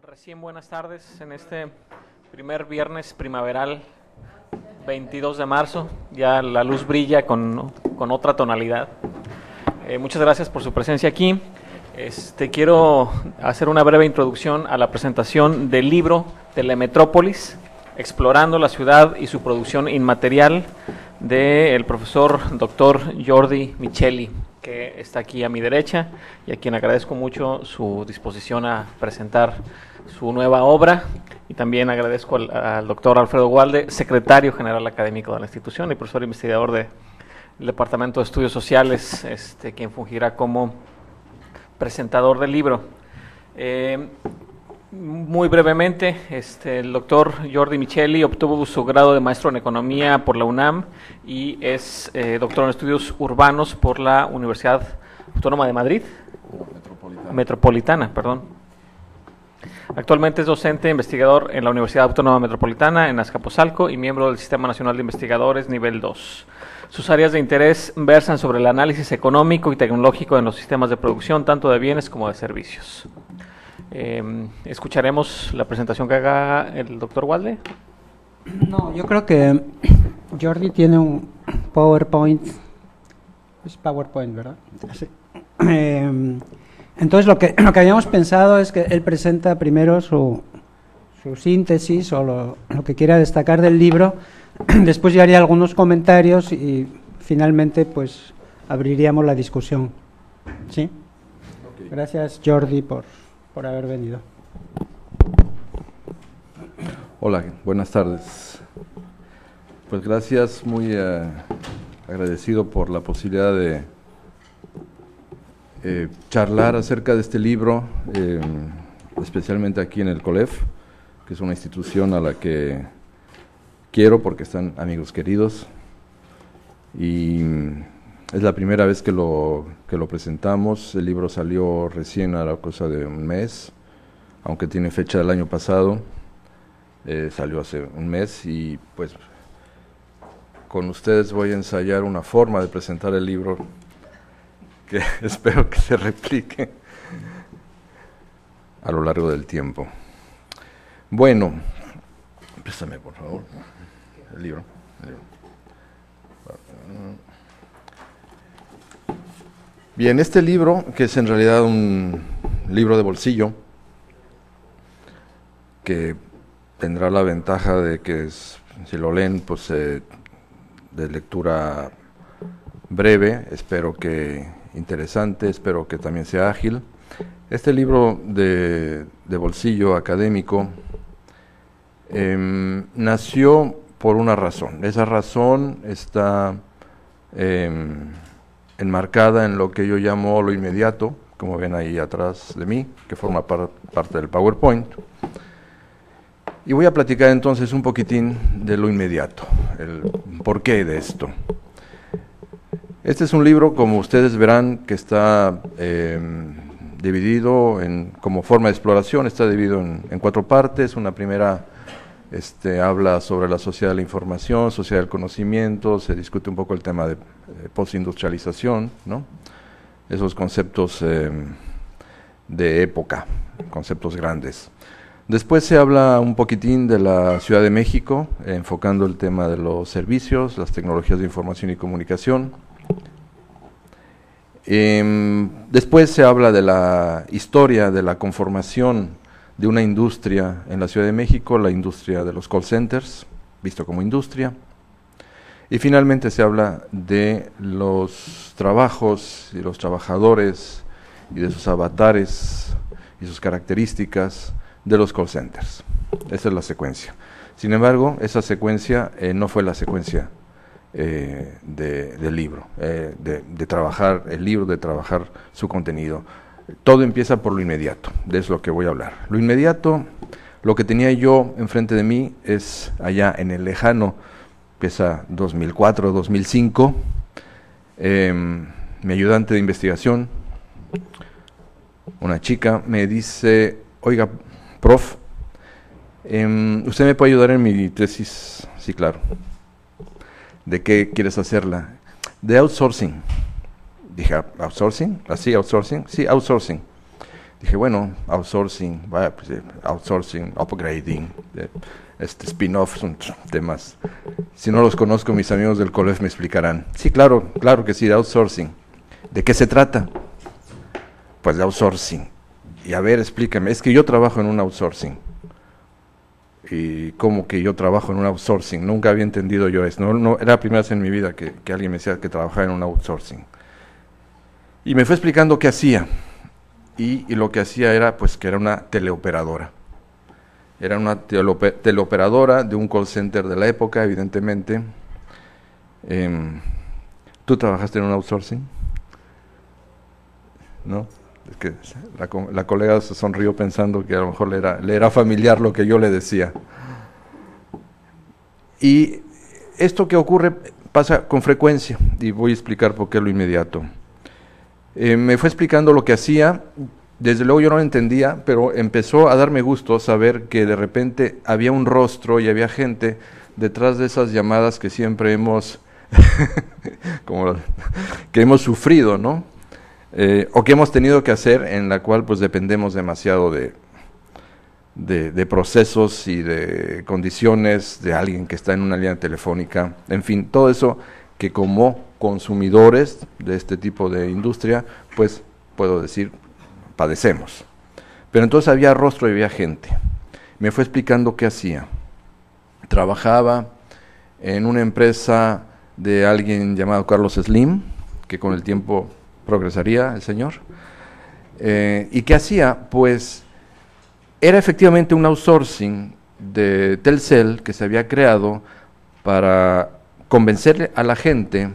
Recién buenas tardes en este primer viernes primaveral 22 de marzo. Ya la luz brilla con otra tonalidad. Muchas gracias por su presencia aquí. Quiero hacer una breve introducción a la presentación del libro Telemetrópolis, explorando la ciudad y su producción inmaterial, del profesor Dr. Jordi Micheli, que está aquí a mi derecha y a quien agradezco mucho su disposición a presentar su nueva obra, y también agradezco al doctor Alfredo Walde, secretario general académico de la institución y profesor investigador del Departamento de Estudios Sociales, quien fungirá como presentador del libro. Muy brevemente, el doctor Jordi Micheli obtuvo su grado de maestro en Economía por la UNAM y es doctor en Estudios Urbanos por la Universidad Autónoma de Madrid. Metropolitana, perdón. Actualmente es docente e investigador en la Universidad Autónoma Metropolitana en Azcapotzalco y miembro del Sistema Nacional de Investigadores Nivel 2. Sus áreas de interés versan sobre el análisis económico y tecnológico en los sistemas de producción, tanto de bienes como de servicios. Escucharemos la presentación que haga el doctor Walde. No, yo creo que Jordi tiene un PowerPoint. Es PowerPoint, ¿verdad? Sí. Entonces lo que habíamos pensado es que él presenta primero su síntesis o lo que quiera destacar del libro. Después yo haría algunos comentarios y finalmente pues abriríamos la discusión. ¿Sí? Okay. Gracias, Jordi, por haber venido. Hola, buenas tardes. Pues gracias, muy agradecido por la posibilidad de charlar acerca de este libro, especialmente aquí en el COLEF, que es una institución a la que quiero porque están amigos queridos, y es la primera vez que lo presentamos. El libro salió recién, a la cosa de un mes, aunque tiene fecha del año pasado, salió hace un mes, y pues con ustedes voy a ensayar una forma de presentar el libro que espero que se replique a lo largo del tiempo. Bueno, préstame por favor el libro. Bien, este libro, que es en realidad un libro de bolsillo, que tendrá la ventaja de que si lo leen, pues de lectura breve, espero que interesante, espero que también sea ágil. Este libro de bolsillo académico nació por una razón. Esa razón está enmarcada en lo que yo llamo lo inmediato, como ven ahí atrás de mí, que forma parte del PowerPoint. Y voy a platicar entonces un poquitín de lo inmediato, el porqué de esto. Este es un libro, como ustedes verán, que está dividido como forma de exploración, está dividido en 4 partes. Una primera habla sobre la sociedad de la información, sociedad del conocimiento, se discute un poco el tema de postindustrialización, ¿no? Esos conceptos de época, conceptos grandes. Después se habla un poquitín de la Ciudad de México, enfocando el tema de los servicios, las tecnologías de información y comunicación. Después se habla de la historia de la conformación de una industria en la Ciudad de México, la industria de los call centers, visto como industria. Y finalmente se habla de los trabajos y los trabajadores y de sus avatares y sus características de los call centers. Esa es la secuencia. Sin embargo, esa secuencia no fue la secuencia del libro, de trabajar el libro, de trabajar su contenido. Todo empieza por lo inmediato, de eso es lo que voy a hablar. Lo inmediato, lo que tenía yo enfrente de mí es allá en el lejano, empieza 2004, 2005, mi ayudante de investigación, una chica, me dice: oiga, prof, ¿usted me puede ayudar en mi tesis? Sí, claro. ¿De qué quieres hacerla? De outsourcing. Dije, ¿outsourcing? ¿Así, outsourcing? Sí, outsourcing. Dije, bueno, outsourcing, outsourcing, upgrading, spin-off, son temas. Si no los conozco, mis amigos del COLEF me explicarán. Sí, claro que sí, de outsourcing. ¿De qué se trata? Pues de outsourcing. Y a ver, explícame, es que yo trabajo en un outsourcing. ¿Y cómo que yo trabajo en un outsourcing? Nunca había entendido yo eso. No, era la primera vez en mi vida que alguien me decía que trabajaba en un outsourcing. Y me fue explicando qué hacía. Y lo que hacía era, pues, que era una teleoperadora. Era una teleoperadora de un call center de la época, evidentemente. ¿Tú trabajaste en un outsourcing? ¿No? Es que la colega se sonrió pensando que a lo mejor le era familiar lo que yo le decía. Y esto que ocurre pasa con frecuencia, y voy a explicar por qué lo inmediato. Me fue explicando lo que hacía, desde luego yo no lo entendía, pero empezó a darme gusto saber que de repente había un rostro y había gente detrás de esas llamadas que siempre hemos, que hemos sufrido, ¿no? O que hemos tenido que hacer, en la cual pues dependemos demasiado de procesos y de condiciones de alguien que está en una línea telefónica, en fin, todo eso que como consumidores de este tipo de industria, pues puedo decir, padecemos. Pero entonces había rostro y había gente. Me fue explicando qué hacía. Trabajaba en una empresa de alguien llamado Carlos Slim, que con el tiempo progresaría el señor. ¿Y qué hacía? Pues era efectivamente un outsourcing de Telcel que se había creado para convencerle a la gente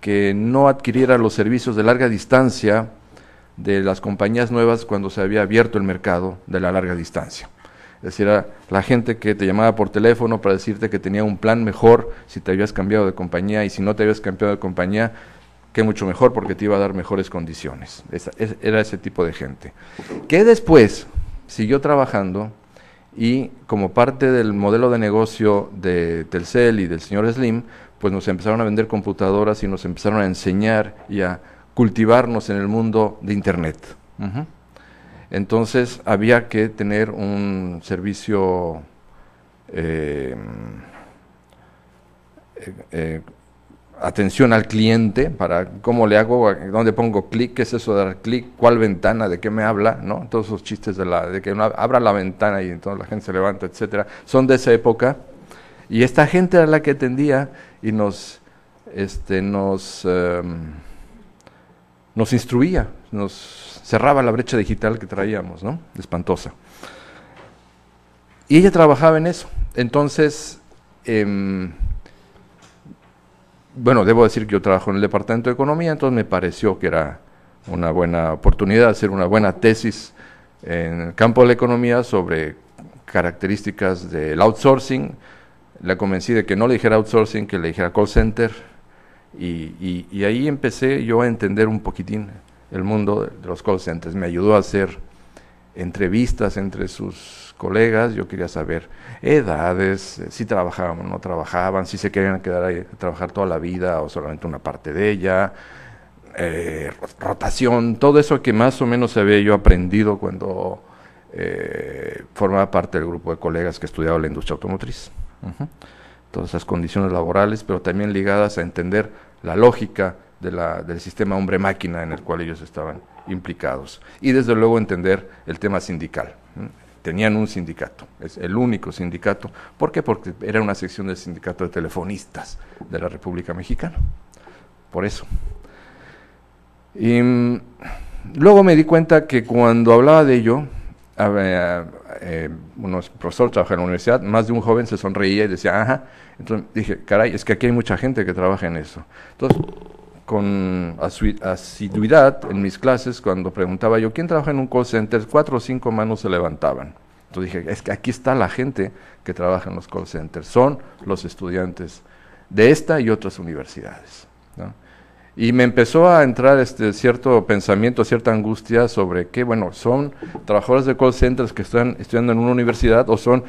que no adquiriera los servicios de larga distancia de las compañías nuevas cuando se había abierto el mercado de la larga distancia. Es decir, era la gente que te llamaba por teléfono para decirte que tenía un plan mejor si te habías cambiado de compañía, y si no te habías cambiado de compañía, que mucho mejor porque te iba a dar mejores condiciones. Era ese tipo de gente. Que después siguió trabajando, y como parte del modelo de negocio de Telcel y del señor Slim, pues nos empezaron a vender computadoras y nos empezaron a enseñar y a cultivarnos en el mundo de Internet. Entonces había que tener un servicio atención al cliente, para cómo le hago, dónde pongo clic, qué es eso de dar clic, cuál ventana, de qué me habla, ¿no? Todos esos chistes de que uno abra la ventana y entonces la gente se levanta, etcétera, son de esa época. Y esta gente era la que atendía y nos instruía, nos cerraba la brecha digital que traíamos, ¿no? Espantosa. Y ella trabajaba en eso. Entonces, bueno, debo decir que yo trabajo en el Departamento de Economía, entonces me pareció que era una buena oportunidad hacer una buena tesis en el campo de la economía sobre características del outsourcing. La convencí de que no le dijera outsourcing, que le dijera call center, y ahí empecé yo a entender un poquitín el mundo de los call centers. Me ayudó a hacer entrevistas entre sus colegas. Yo quería saber edades, si trabajaban o no trabajaban, si se querían quedar ahí a trabajar toda la vida o solamente una parte de ella, rotación, todo eso que más o menos había yo aprendido cuando formaba parte del grupo de colegas que estudiaba la industria automotriz. Todas esas condiciones laborales, pero también ligadas a entender la lógica del sistema hombre-máquina en el cual ellos estaban implicados. Y desde luego entender el tema sindical. Tenían un sindicato, es el único sindicato. ¿Por qué? Porque era una sección del sindicato de telefonistas de la República Mexicana. Por eso. Y luego me di cuenta que cuando hablaba de ello, unos profesores trabajaban en la universidad, más de un joven se sonreía y decía, ajá. Entonces dije, caray, es que aquí hay mucha gente que trabaja en eso. Entonces, con asiduidad en mis clases, cuando preguntaba yo, ¿quién trabaja en un call center?, 4 o 5 manos se levantaban. Entonces dije, es que aquí está la gente que trabaja en los call centers, son los estudiantes de esta y otras universidades, ¿no? Y me empezó a entrar cierto pensamiento, cierta angustia sobre que, bueno, son trabajadores de call centers que están estudiando en una universidad, o son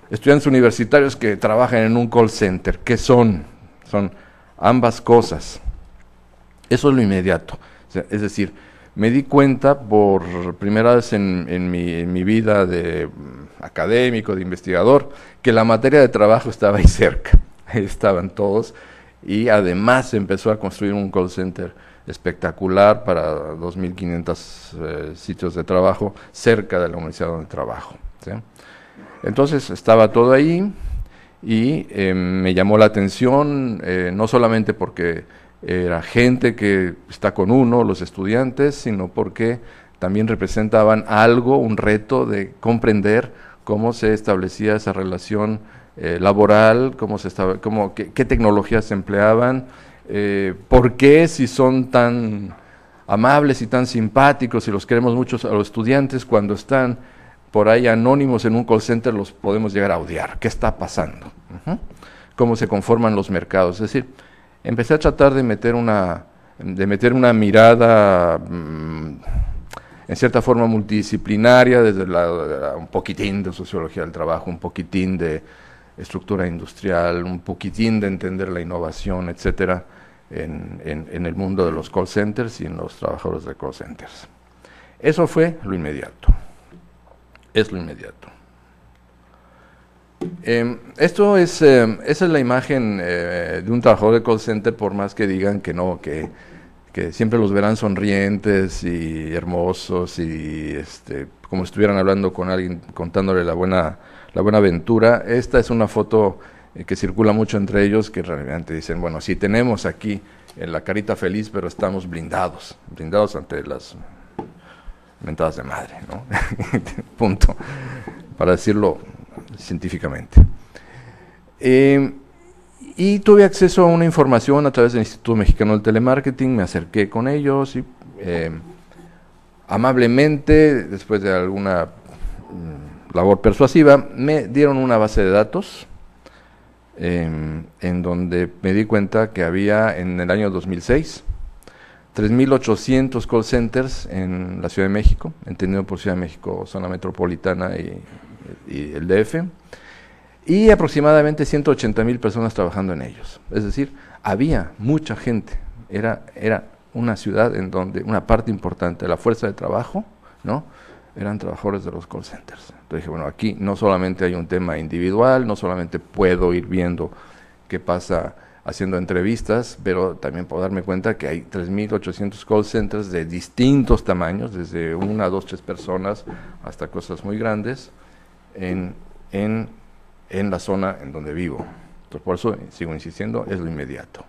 estudiantes universitarios que trabajan en un call center. ¿Qué son? Son ambas cosas. Eso es lo inmediato. O sea, es decir, me di cuenta por primera vez en mi vida de académico, de investigador, que la materia de trabajo estaba ahí cerca, ahí estaban todos, y además se empezó a construir un call center espectacular para 2.500 sitios de trabajo cerca de la universidad donde trabajo, ¿sí? Entonces estaba todo ahí y me llamó la atención, no solamente porque era gente que está con uno, los estudiantes, sino porque también representaban algo, un reto de comprender cómo se establecía esa relación laboral, qué tecnologías se empleaban, por qué, si son tan amables y tan simpáticos y los queremos mucho a los estudiantes, cuando están por ahí anónimos en un call center los podemos llegar a odiar. ¿Qué está pasando? Cómo se conforman los mercados. Es decir, empecé a tratar de meter una mirada en cierta forma multidisciplinaria, desde un poquitín de sociología del trabajo, un poquitín de estructura industrial, un poquitín de entender la innovación, etcétera, en el mundo de los call centers y en los trabajadores de call centers. Eso fue lo inmediato. Es lo inmediato. Esa es la imagen de un trabajador de call center, por más que digan que no, que siempre los verán sonrientes y hermosos y como si estuvieran hablando con alguien, contándole la buena aventura. Esta es una foto que circula mucho entre ellos, que realmente dicen, bueno, sí tenemos aquí la carita feliz, pero estamos blindados ante las mentadas de madre, ¿no? Punto, para decirlo científicamente. Y tuve acceso a una información a través del Instituto Mexicano del Telemarketing, me acerqué con ellos y amablemente, después de alguna labor persuasiva, me dieron una base de datos en donde me di cuenta que había en el año 2006 3.800 call centers en la Ciudad de México, entendido por Ciudad de México, zona metropolitana y el DF, y aproximadamente 180,000 personas trabajando en ellos. Es decir, había mucha gente, era una ciudad en donde una parte importante de la fuerza de trabajo, ¿no?, eran trabajadores de los call centers. Entonces dije, bueno, aquí no solamente hay un tema individual, no solamente puedo ir viendo qué pasa haciendo entrevistas, pero también puedo darme cuenta que hay 3.800 call centers de distintos tamaños, desde 1, 2, 3 personas hasta cosas muy grandes en la zona en donde vivo. Entonces, por eso sigo insistiendo, es lo inmediato.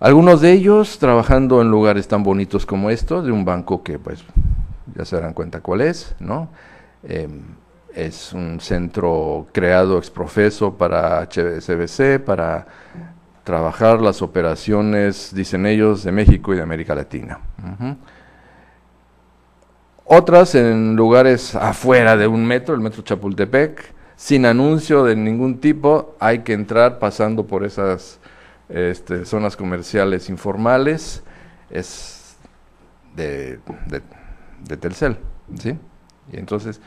Algunos de ellos trabajando en lugares tan bonitos como estos, de un banco que pues ya se darán cuenta cuál es, ¿no? Es un centro creado ex profeso para HSBC, para trabajar las operaciones, dicen ellos, de México y de América Latina. Otras en lugares afuera de un metro, el metro Chapultepec, sin anuncio de ningún tipo, hay que entrar pasando por esas zonas comerciales informales, es de Telcel, ¿sí? Y entonces,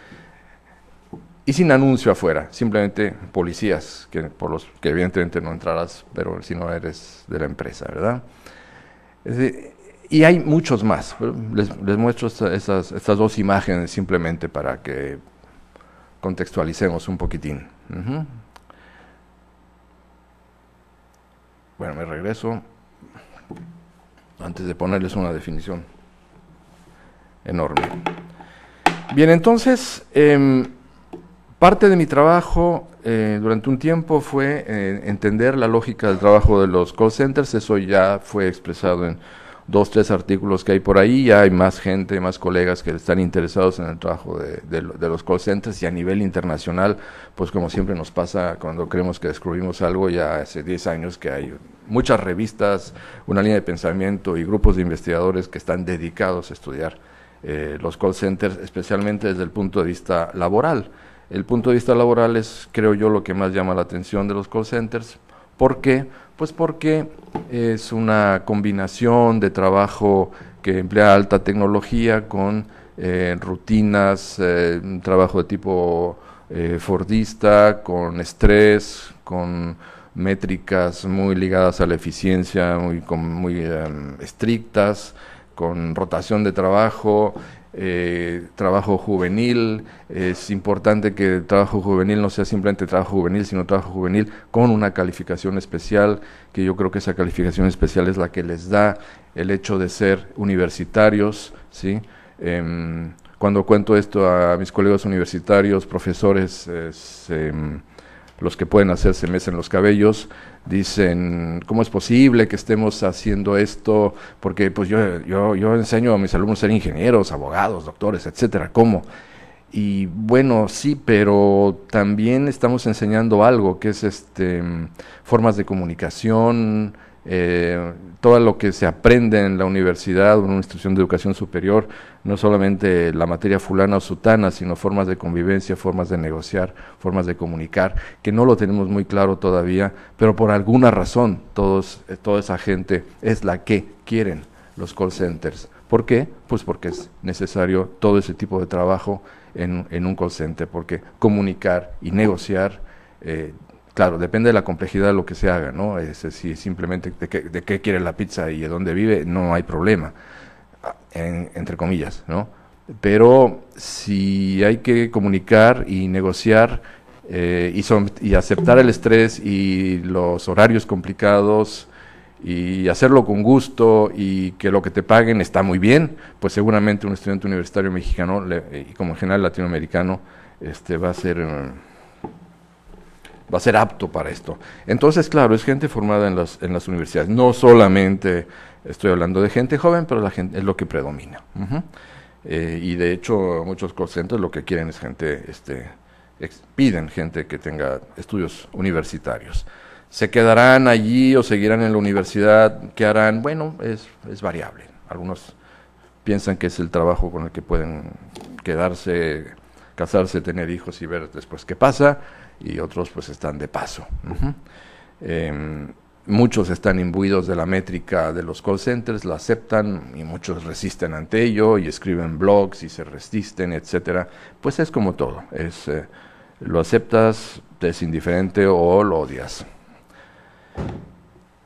y sin anuncio afuera, simplemente policías, por los que evidentemente no entrarás, pero si no eres de la empresa, ¿verdad? Es decir, y hay muchos más, les muestro estas dos imágenes simplemente para que contextualicemos un poquitín. Bueno, me regreso antes de ponerles una definición enorme. Bien, entonces, parte de mi trabajo durante un tiempo fue entender la lógica del trabajo de los call centers. Eso ya fue expresado en 2, 3 artículos que hay por ahí. Ya hay más gente, más colegas que están interesados en el trabajo de los call centers, y a nivel internacional, pues como siempre nos pasa cuando creemos que descubrimos algo, ya hace 10 años que hay muchas revistas, una línea de pensamiento y grupos de investigadores que están dedicados a estudiar los call centers, especialmente desde el punto de vista laboral. El punto de vista laboral es, creo yo, lo que más llama la atención de los call centers. ¿Por qué? Pues porque es una combinación de trabajo que emplea alta tecnología con rutinas, un trabajo de tipo fordista, con estrés, con métricas muy ligadas a la eficiencia, muy estrictas, con rotación de trabajo, trabajo juvenil. Es importante que el trabajo juvenil no sea simplemente trabajo juvenil, sino trabajo juvenil con una calificación especial, que yo creo que esa calificación especial es la que les da el hecho de ser universitarios, ¿sí? Cuando cuento esto a mis colegas universitarios, profesores, los que pueden hacer se mecen los cabellos, dicen, ¿cómo es posible que estemos haciendo esto? Porque pues yo enseño a mis alumnos a ser ingenieros, abogados, doctores, etcétera. ¿Cómo? Y bueno, sí, pero también estamos enseñando algo que es formas de comunicación, todo lo que se aprende en la universidad o en una institución de educación superior, no solamente la materia fulana o sutana, sino formas de convivencia, formas de negociar, formas de comunicar, que no lo tenemos muy claro todavía, pero por alguna razón toda esa gente es la que quieren los call centers. ¿Por qué? Pues porque es necesario todo ese tipo de trabajo en un call center, porque comunicar y negociar, claro, depende de la complejidad de lo que se haga, ¿no? Si simplemente de qué quiere la pizza y de dónde vive, no hay problema, entre comillas, ¿no? Pero si hay que comunicar y negociar y aceptar el estrés y los horarios complicados y hacerlo con gusto y que lo que te paguen está muy bien, pues seguramente un estudiante universitario mexicano y como en general latinoamericano va a ser apto para esto. Entonces, claro, es gente formada en las universidades. No solamente estoy hablando de gente joven, pero la gente es lo que predomina. Y de hecho, muchos call centers lo que quieren es gente, piden gente que tenga estudios universitarios. ¿Se quedarán allí o seguirán en la universidad? ¿Qué harán? Bueno, es variable. Algunos piensan que es el trabajo con el que pueden quedarse, casarse, tener hijos y ver después qué pasa, y otros pues están de paso. Muchos están imbuidos de la métrica de los call centers, la aceptan, y muchos resisten ante ello y escriben blogs y se resisten, etcétera. Pues es como todo, lo aceptas, te es indiferente o lo odias.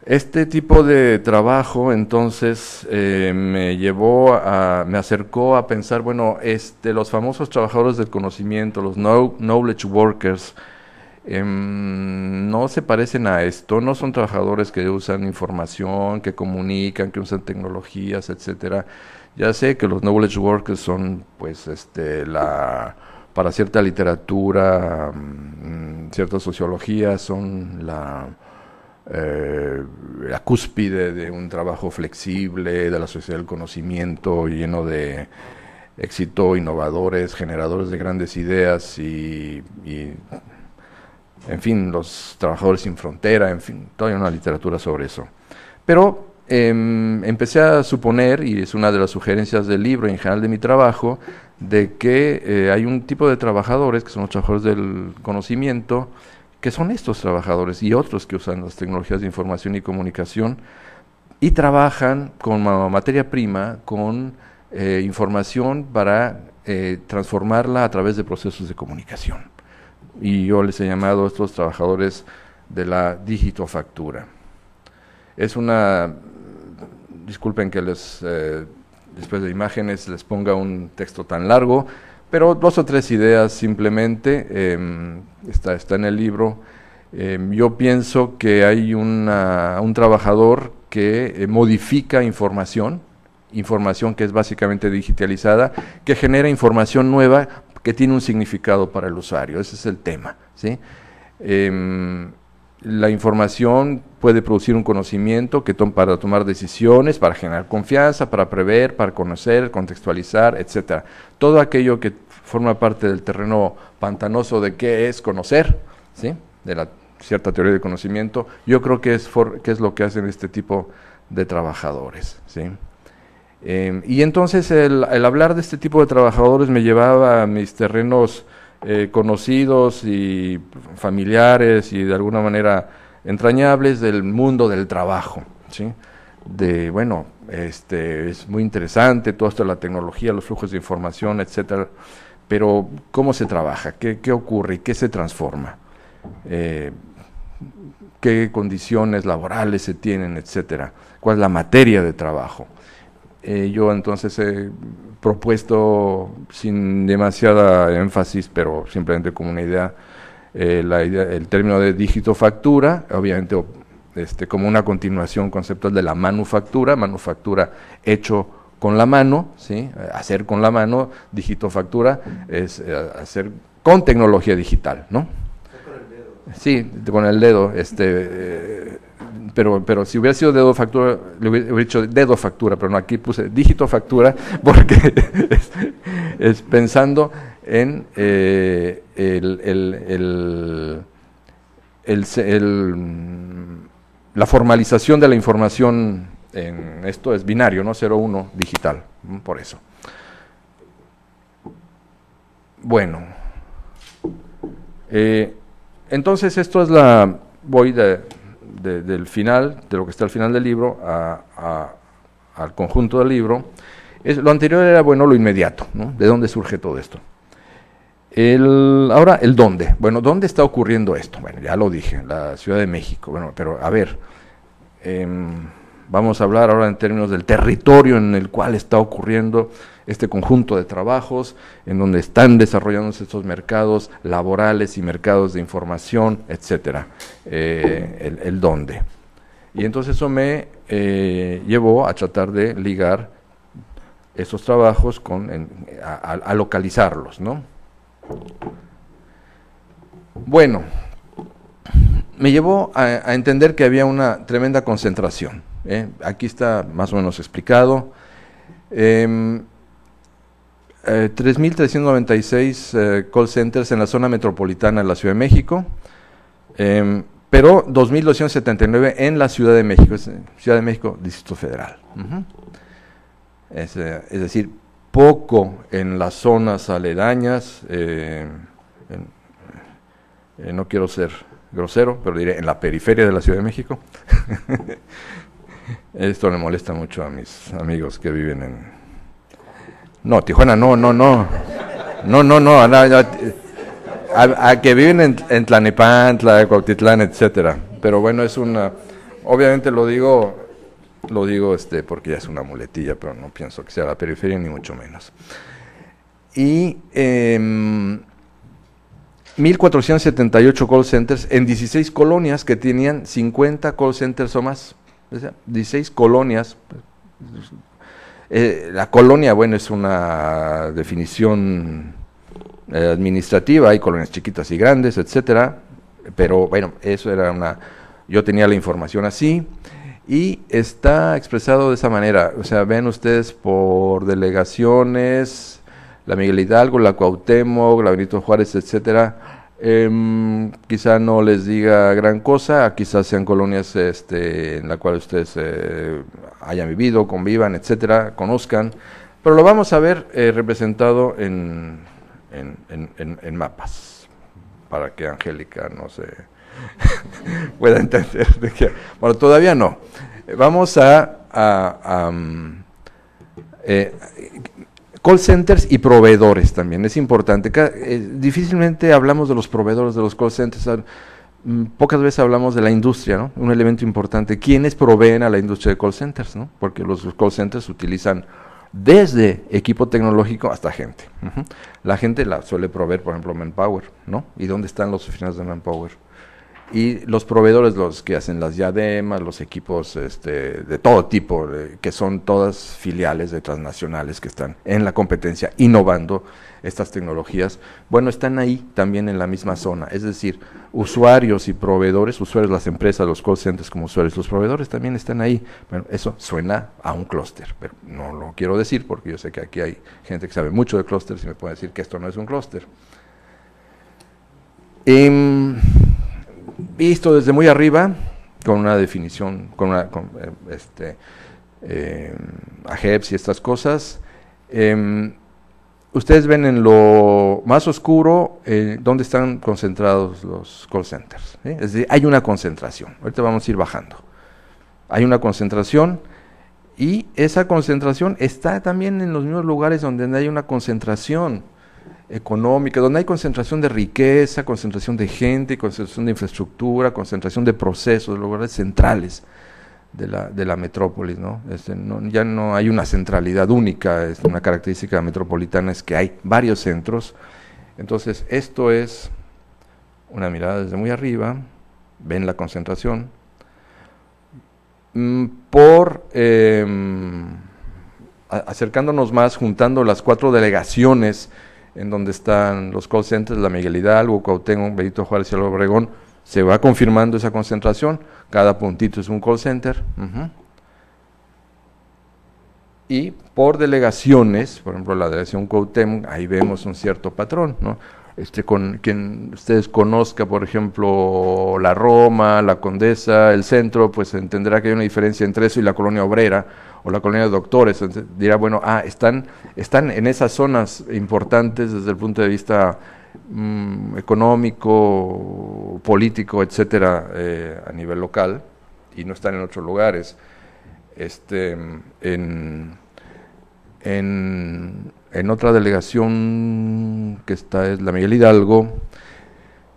Este tipo de trabajo entonces me acercó a pensar, bueno, los famosos trabajadores del conocimiento, los knowledge workers, no se parecen a esto, no son trabajadores que usan información, que comunican, que usan tecnologías, etcétera. Ya sé que los knowledge workers son, pues, para cierta literatura, cierta sociología, son la cúspide de un trabajo flexible, de la sociedad del conocimiento, lleno de éxito, innovadores, generadores de grandes ideas y en fin, los trabajadores sin frontera, en fin, toda una literatura sobre eso. Pero empecé a suponer, y es una de las sugerencias del libro y en general de mi trabajo, de que hay un tipo de trabajadores, que son los trabajadores del conocimiento, que son estos trabajadores y otros que usan las tecnologías de información y comunicación y trabajan con materia prima, con información para transformarla a través de procesos de comunicación. Y yo les he llamado a estos trabajadores de la digitofactura. Disculpen que después de imágenes les ponga un texto tan largo, pero 2 o 3 ideas simplemente, está en el libro. Yo pienso que hay un trabajador que modifica información que es básicamente digitalizada, que genera información nueva que tiene un significado para el usuario. Ese es el tema, ¿sí? La información puede producir un conocimiento para tomar decisiones, para generar confianza, para prever, para conocer, contextualizar, etcétera. Todo aquello que forma parte del terreno pantanoso de qué es conocer, ¿sí? De la cierta teoría de conocimiento, yo creo que es lo que hacen este tipo de trabajadores, ¿sí? Y entonces el hablar de este tipo de trabajadores me llevaba a mis terrenos conocidos y familiares y de alguna manera entrañables del mundo del trabajo, ¿sí? Es muy interesante todo esto de la tecnología, los flujos de información, etcétera, pero ¿cómo se trabaja? ¿Qué ocurre y qué se transforma? ¿Qué condiciones laborales se tienen, etcétera? ¿Cuál es la materia de trabajo? yo entonces he propuesto sin demasiada énfasis, pero simplemente como una idea, el término de digitofactura, obviamente como una continuación conceptual de la manufactura hecho con la mano, ¿sí? Hacer con la mano, digitofactura es hacer con tecnología digital, ¿no? Con el dedo. Sí, con el dedo, pero si hubiera sido dedo factura, le hubiera dicho dedo factura, pero no, aquí puse dígito factura, porque es pensando en la formalización de la información. En esto es binario, ¿no? 0-1 digital, por eso. Bueno, entonces esto es voy del final, de lo que está al final del libro, al conjunto del libro. Lo anterior era, bueno, lo inmediato, ¿no? ¿De dónde surge todo esto? Ahora, el dónde. Bueno, ¿dónde está ocurriendo esto? Bueno, ya lo dije, la Ciudad de México. Bueno, pero a ver, vamos a hablar ahora en términos del territorio en el cual está ocurriendo este conjunto de trabajos, en donde están desarrollándose estos mercados laborales y mercados de información, etcétera, el dónde. Y entonces eso me llevó a tratar de ligar esos trabajos a localizarlos, ¿no? Bueno, me llevó a entender que había una tremenda concentración. Aquí está más o menos explicado. 3.396 call centers en la zona metropolitana de la Ciudad de México, pero 2.279 en la Ciudad de México, Ciudad de México, Distrito Federal. Es decir, poco en las zonas aledañas, no quiero ser grosero, pero diré en la periferia de la Ciudad de México. Esto le molesta mucho a mis amigos que viven en... No, Tijuana, no, a que viven en Tlanepantla, Cuautitlán, etcétera. Pero bueno, obviamente lo digo porque ya es una muletilla, pero no pienso que sea la periferia ni mucho menos. Y 1.478 call centers en 16 colonias que tenían 50 call centers o más. O sea, 16 colonias. La colonia, bueno, es una definición administrativa, hay colonias chiquitas y grandes, etcétera, pero bueno, eso era yo tenía la información así, y está expresado de esa manera. O sea, ven ustedes por delegaciones, la Miguel Hidalgo, la Cuauhtémoc, la Benito Juárez, etcétera. Quizá no les diga gran cosa, quizás sean colonias en la cual ustedes hayan vivido, convivan, etcétera, conozcan, pero lo vamos a ver representado en mapas, para que Angélica no se pueda entender de qué. Bueno, todavía no. Vamos call centers y proveedores también, es importante. Difícilmente hablamos de los proveedores de los call centers, pocas veces hablamos de la industria, ¿no? Un elemento importante, ¿quiénes proveen a la industria de call centers, ¿no? Porque los call centers utilizan desde equipo tecnológico hasta gente. La gente la suele proveer, por ejemplo, Manpower, ¿no? ¿Y dónde están las oficinas de Manpower? Y los proveedores, los que hacen las diademas, los equipos de todo tipo, que son todas filiales de transnacionales que están en la competencia innovando estas tecnologías, bueno, están ahí también en la misma zona. Es decir, usuarios y proveedores, usuarios, las empresas, los call centers como usuarios, los proveedores también están ahí. Bueno, eso suena a un clúster, pero no lo quiero decir porque yo sé que aquí hay gente que sabe mucho de clústeres y me puede decir que esto no es un clúster. Visto desde muy arriba, con una definición, AGEPS y estas cosas, ustedes ven en lo más oscuro dónde están concentrados los call centers, ¿sí? Es decir, hay una concentración, ahorita vamos a ir bajando, hay una concentración, y esa concentración está también en los mismos lugares donde hay una concentración económica, donde hay concentración de riqueza, concentración de gente, concentración de infraestructura, concentración de procesos, lugares centrales de la metrópolis, ¿no? Ya no hay una centralidad única, es una característica metropolitana es que hay varios centros. Entonces, esto es una mirada desde muy arriba, ven la concentración. Acercándonos más, juntando las 4 delegaciones en donde están los call centers, la Miguel Hidalgo, Cuauhtémoc, Benito Juárez y Álvaro Obregón, se va confirmando esa concentración, cada puntito es un call center. Y por delegaciones, por ejemplo la delegación Cuauhtémoc, ahí vemos un cierto patrón, ¿no? Con quien ustedes conozca, por ejemplo, la Roma, la Condesa, el centro, pues entenderá que hay una diferencia entre eso y la colonia obrera o la colonia de doctores. Entonces, dirá, bueno, están en esas zonas importantes desde el punto de vista económico, político, etcétera, a nivel local, y no están en otros lugares. En otra delegación que es la Miguel Hidalgo,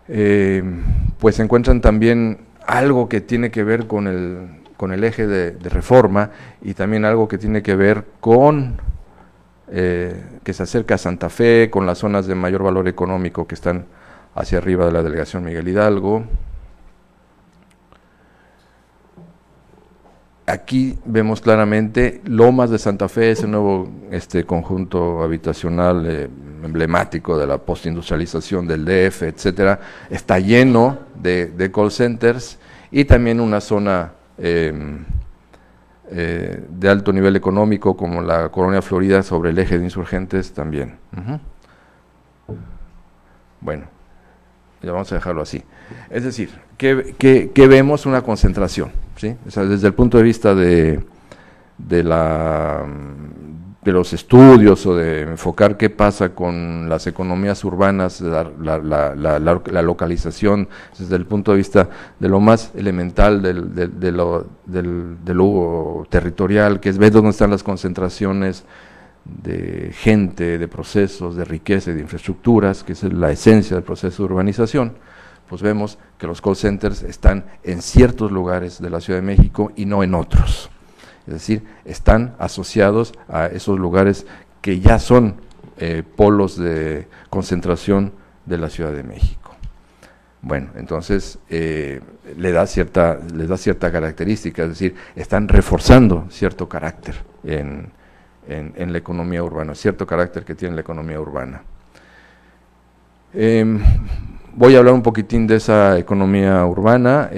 pues se encuentran también algo que tiene que ver con el eje de Reforma, y también algo que tiene que ver con que se acerca a Santa Fe, con las zonas de mayor valor económico que están hacia arriba de la delegación Miguel Hidalgo. Aquí vemos claramente Lomas de Santa Fe, ese nuevo conjunto habitacional emblemático de la postindustrialización del DF, etcétera, está lleno de call centers, y también una zona de alto nivel económico como la Colonia Florida sobre el eje de Insurgentes también. Bueno, ya vamos a dejarlo así. Es decir, que vemos una concentración, ¿sí? O sea, desde el punto de vista de los estudios o de enfocar qué pasa con las economías urbanas, la localización, desde el punto de vista de lo más elemental de lo territorial, que es ver dónde están las concentraciones de gente, de procesos, de riqueza y de infraestructuras, que es la esencia del proceso de urbanización. Pues vemos que los call centers están en ciertos lugares de la Ciudad de México y no en otros. Es decir, están asociados a esos lugares que ya son polos de concentración de la Ciudad de México. Bueno, entonces les da cierta característica, es decir, están reforzando cierto carácter en la economía urbana, cierto carácter que tiene la economía urbana. Voy a hablar un poquitín de esa economía urbana.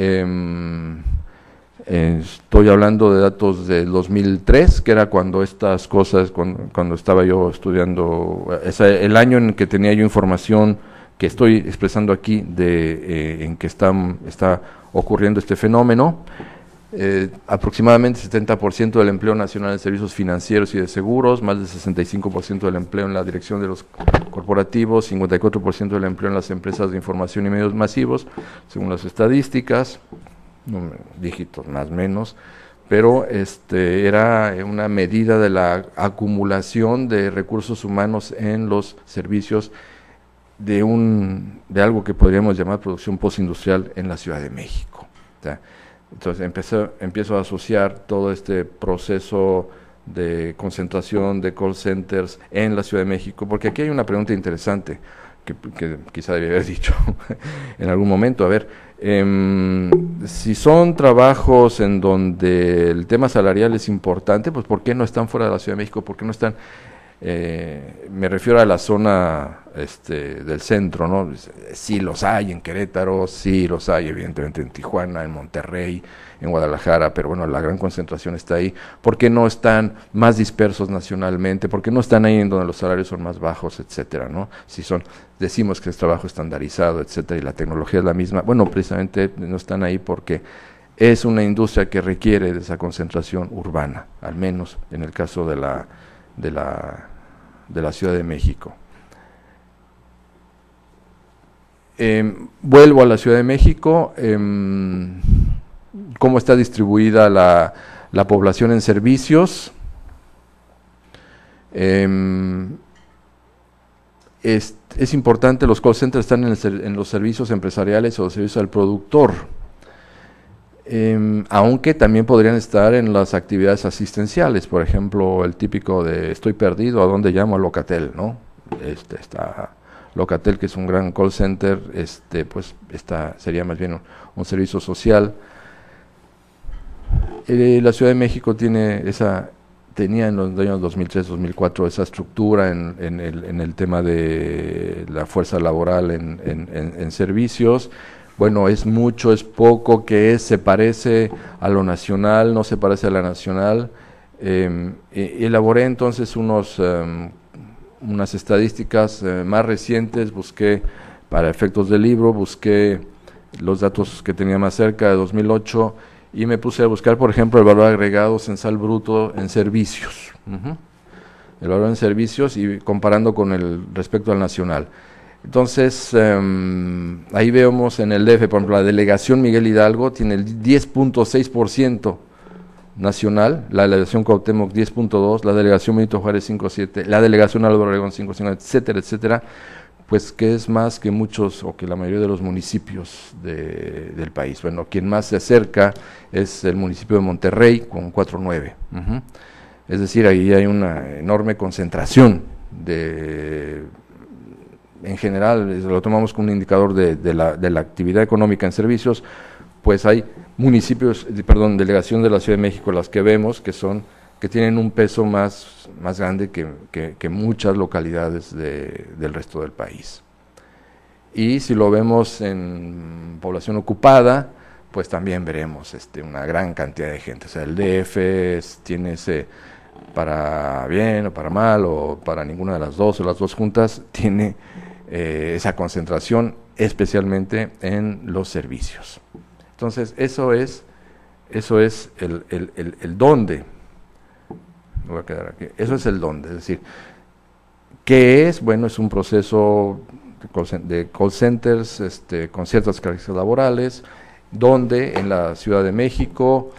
Estoy hablando de datos del 2003, que era cuando estas cosas, cuando estaba yo estudiando, el año en que tenía yo información que estoy expresando aquí en que está ocurriendo este fenómeno. Aproximadamente 70% del empleo nacional en servicios financieros y de seguros, más del 65% del empleo en la dirección de los corporativos, 54% del empleo en las empresas de información y medios masivos, según las estadísticas, dígitos más o menos, pero era una medida de la acumulación de recursos humanos en los servicios de algo que podríamos llamar producción postindustrial en la Ciudad de México. ¿Sí? Entonces empiezo a asociar todo este proceso de concentración de call centers en la Ciudad de México, porque aquí hay una pregunta interesante que quizá debía haber dicho en algún momento. A ver, si son trabajos en donde el tema salarial es importante, pues ¿por qué no están fuera de la Ciudad de México? ¿Por qué no están? Me refiero a la zona del centro, ¿no? Sí los hay en Querétaro, sí los hay evidentemente en Tijuana, en Monterrey, en Guadalajara, pero bueno, la gran concentración está ahí. ¿Por qué no están más dispersos nacionalmente? ¿Por qué no están ahí en donde los salarios son más bajos, etcétera, ¿no? Si decimos que es trabajo estandarizado, etcétera, y la tecnología es la misma, bueno, precisamente no están ahí porque es una industria que requiere de esa concentración urbana, al menos en el caso de la Ciudad de México. Vuelvo a la Ciudad de México. ¿Cómo está distribuida la población en servicios? Es importante, los call centers están en los servicios empresariales o los servicios al productor. aunque también podrían estar en las actividades asistenciales, por ejemplo, el típico de estoy perdido, ¿a dónde llamo? A Locatel, ¿no? Está Locatel, que es un gran call center, pues sería más bien un servicio social. La Ciudad de México tenía en los años 2003-2004 esa estructura en el tema de la fuerza laboral en servicios. Bueno, es mucho, es poco, se parece a lo nacional, no se parece a la nacional. Elaboré entonces unas estadísticas más recientes, busqué para efectos del libro, busqué los datos que tenía más cerca de 2008 y me puse a buscar, por ejemplo, el valor agregado censal bruto en servicios. El valor en servicios y comparando con respecto al nacional. Entonces, ahí vemos en el DF, por ejemplo, la delegación Miguel Hidalgo tiene el 10.6% nacional, la delegación Cuauhtémoc 10.2%, la delegación Benito Juárez 5.7%, la delegación Álvaro Obregón 5.5%, etcétera, etcétera, pues que es más que muchos o que la mayoría de los municipios del país. Bueno, quien más se acerca es el municipio de Monterrey con 4.9%. Es decir, ahí hay una enorme concentración en general, lo tomamos como un indicador de la actividad económica en servicios, pues hay delegación de la Ciudad de México, las que vemos, que tienen un peso más grande que muchas localidades del resto del país. Y si lo vemos en población ocupada, pues también veremos una gran cantidad de gente. O sea, el DF tiene para bien o para mal, o para ninguna de las dos, o las dos juntas, tiene esa concentración, especialmente en los servicios. Entonces, eso es el dónde. Me voy a quedar aquí. Eso es el dónde, es decir, ¿qué es? Bueno, es un proceso de call centers con ciertas características laborales, donde en la Ciudad de México,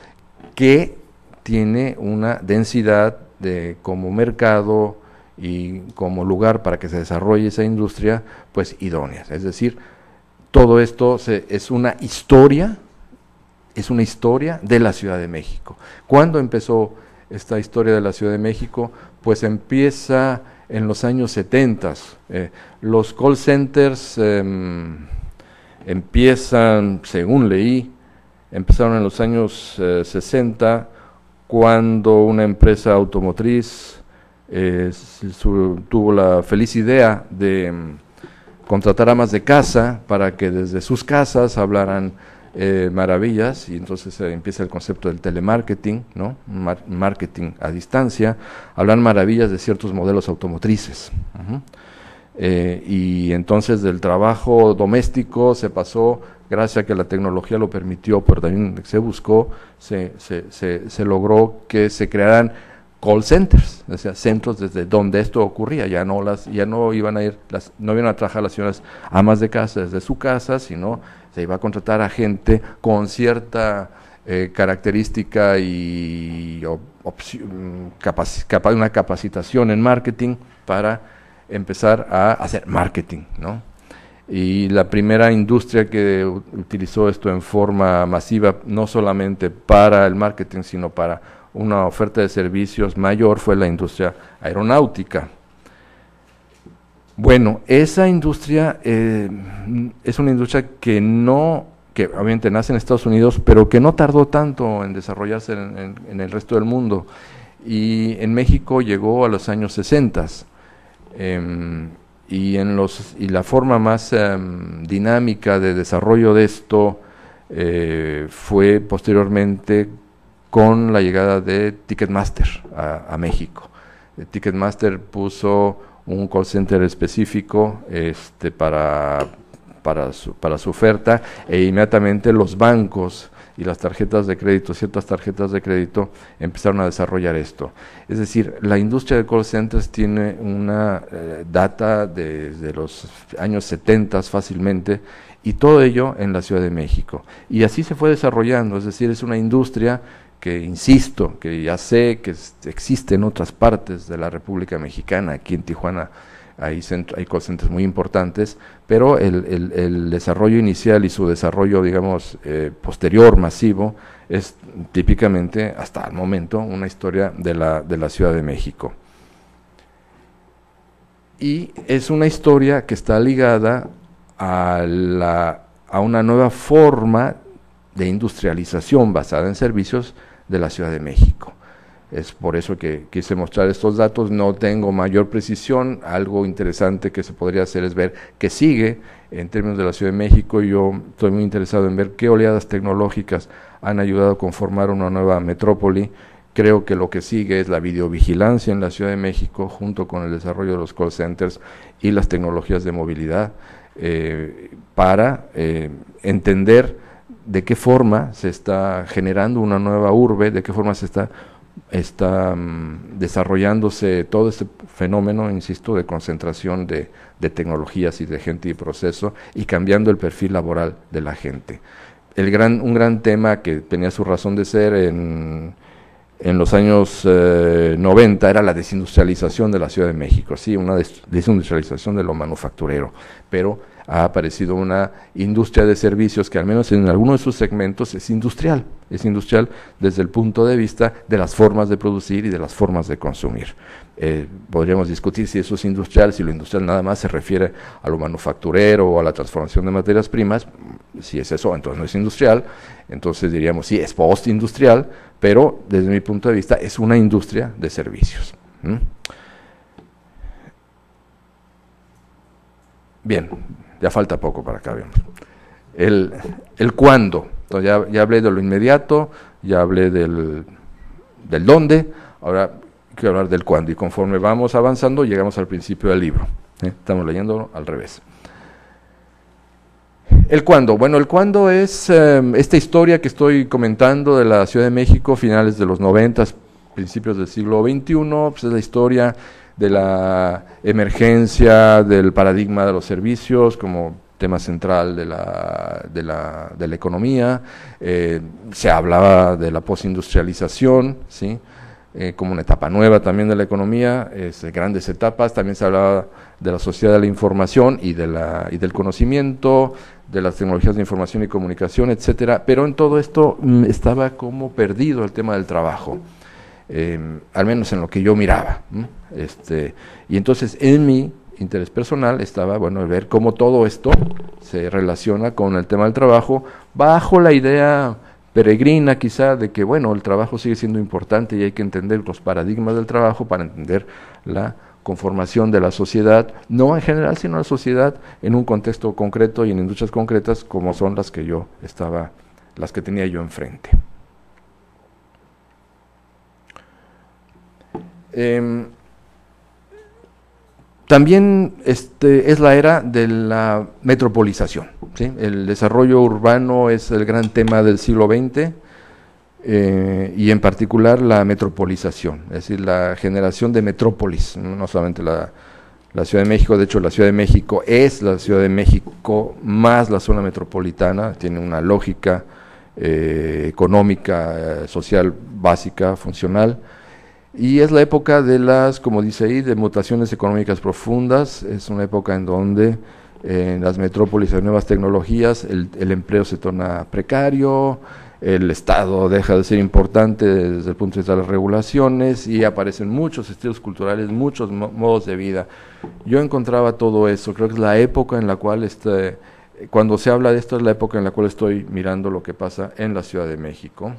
que tiene una densidad como mercado y como lugar para que se desarrolle esa industria, pues idóneas. Es decir, todo esto es una historia de la Ciudad de México. ¿Cuándo empezó esta historia de la Ciudad de México? Pues empieza en los años 70. Los call centers empiezan, según leí, empezaron en los años 60, cuando una empresa automotriz tuvo la feliz idea de contratar amas de casa para que desde sus casas hablaran maravillas, y entonces empieza el concepto del telemarketing, ¿no? Marketing a distancia, hablar maravillas de ciertos modelos automotrices. Y entonces del trabajo doméstico se pasó, gracias a que la tecnología lo permitió, pero también se buscó, se logró que se crearan call centers, o sea, centros desde donde esto ocurría. Ya no iban a trabajar las señoras amas de casa desde su casa, sino se iba a contratar a gente con cierta característica y una capacitación en marketing para empezar a hacer marketing, ¿no? Y la primera industria que utilizó esto en forma masiva, no solamente para el marketing, sino para una oferta de servicios mayor, fue la industria aeronáutica. Bueno, esa industria es una industria que obviamente nace en Estados Unidos, pero que no tardó tanto en desarrollarse en el resto del mundo, y en México llegó a los años 60. Y la forma más dinámica de desarrollo de esto fue posteriormente con la llegada de Ticketmaster a México. Ticketmaster puso un call center específico para su oferta, e inmediatamente los bancos y las tarjetas de crédito, ciertas tarjetas de crédito, empezaron a desarrollar esto. Es decir, la industria de call centers tiene una data desde los años 70 fácilmente, y todo ello en la Ciudad de México. Y así se fue desarrollando, es decir, es una industria que, insisto, que ya sé que existe en otras partes de la República Mexicana. Aquí en Tijuana hay call centers muy importantes, pero el desarrollo inicial y su desarrollo, digamos, posterior, masivo, es típicamente, hasta el momento, una historia de la Ciudad de México. Y es una historia que está ligada a una nueva forma de industrialización basada en servicios de la Ciudad de México. Es por eso que quise mostrar estos datos. No tengo mayor precisión. Algo interesante que se podría hacer es ver qué sigue en términos de la Ciudad de México. Yo estoy muy interesado en ver qué oleadas tecnológicas han ayudado a conformar una nueva metrópoli. Creo que lo que sigue es la videovigilancia en la Ciudad de México, junto con el desarrollo de los call centers y las tecnologías de movilidad, para entender de qué forma se está generando una nueva urbe, de qué forma se está desarrollándose todo este fenómeno, insisto, de concentración de tecnologías y de gente y proceso, y cambiando el perfil laboral de la gente. Un gran tema que tenía su razón de ser en los años 90 era la desindustrialización de la Ciudad de México, sí, una desindustrialización de lo manufacturero, pero ha aparecido una industria de servicios que al menos en algunos de sus segmentos es industrial desde el punto de vista de las formas de producir y de las formas de consumir. Podríamos discutir si eso es industrial, si lo industrial nada más se refiere a lo manufacturero o a la transformación de materias primas. Si es eso, entonces no es industrial. Entonces diríamos, sí, es postindustrial, pero desde mi punto de vista es una industria de servicios. Bien, ya falta poco para acá, vemos. El cuándo. Entonces ya hablé de lo inmediato, ya hablé del dónde, ahora quiero hablar del cuándo, y conforme vamos avanzando llegamos al principio del libro. Estamos leyéndolo al revés. El cuándo. Bueno, el cuándo es esta historia que estoy comentando de la Ciudad de México, finales de los 90, principios del siglo XXI, pues es la historia de la emergencia del paradigma de los servicios como tema central de la economía. Se hablaba de la postindustrialización, ¿sí? Como una etapa nueva también de la economía, grandes etapas. También se hablaba de la sociedad de la información y del conocimiento, de las tecnologías de información y comunicación, etcétera, pero en todo esto estaba como perdido el tema del trabajo, al menos en lo que yo miraba, y entonces en mi interés personal estaba, bueno, ver cómo todo esto se relaciona con el tema del trabajo, bajo la idea peregrina quizá de que, bueno, el trabajo sigue siendo importante y hay que entender los paradigmas del trabajo para entender la conformación de la sociedad, no en general, sino la sociedad en un contexto concreto y en industrias concretas como son las que tenía yo enfrente. También es la era de la metropolización, ¿sí? El desarrollo urbano es el gran tema del siglo XX, y en particular la metropolización, es decir, la generación de metrópolis, no solamente la Ciudad de México. De hecho la Ciudad de México es la Ciudad de México más la zona metropolitana, tiene una lógica económica, social, básica, funcional, y es la época de las, como dice ahí, de mutaciones económicas profundas. Es una época en donde en las metrópolis hay nuevas tecnologías, el empleo se torna precario, el Estado deja de ser importante desde el punto de vista de las regulaciones y aparecen muchos estilos culturales, muchos modos de vida. Yo encontraba todo eso, creo que es la época en la cual, cuando se habla de esto, es la época en la cual estoy mirando lo que pasa en la Ciudad de México.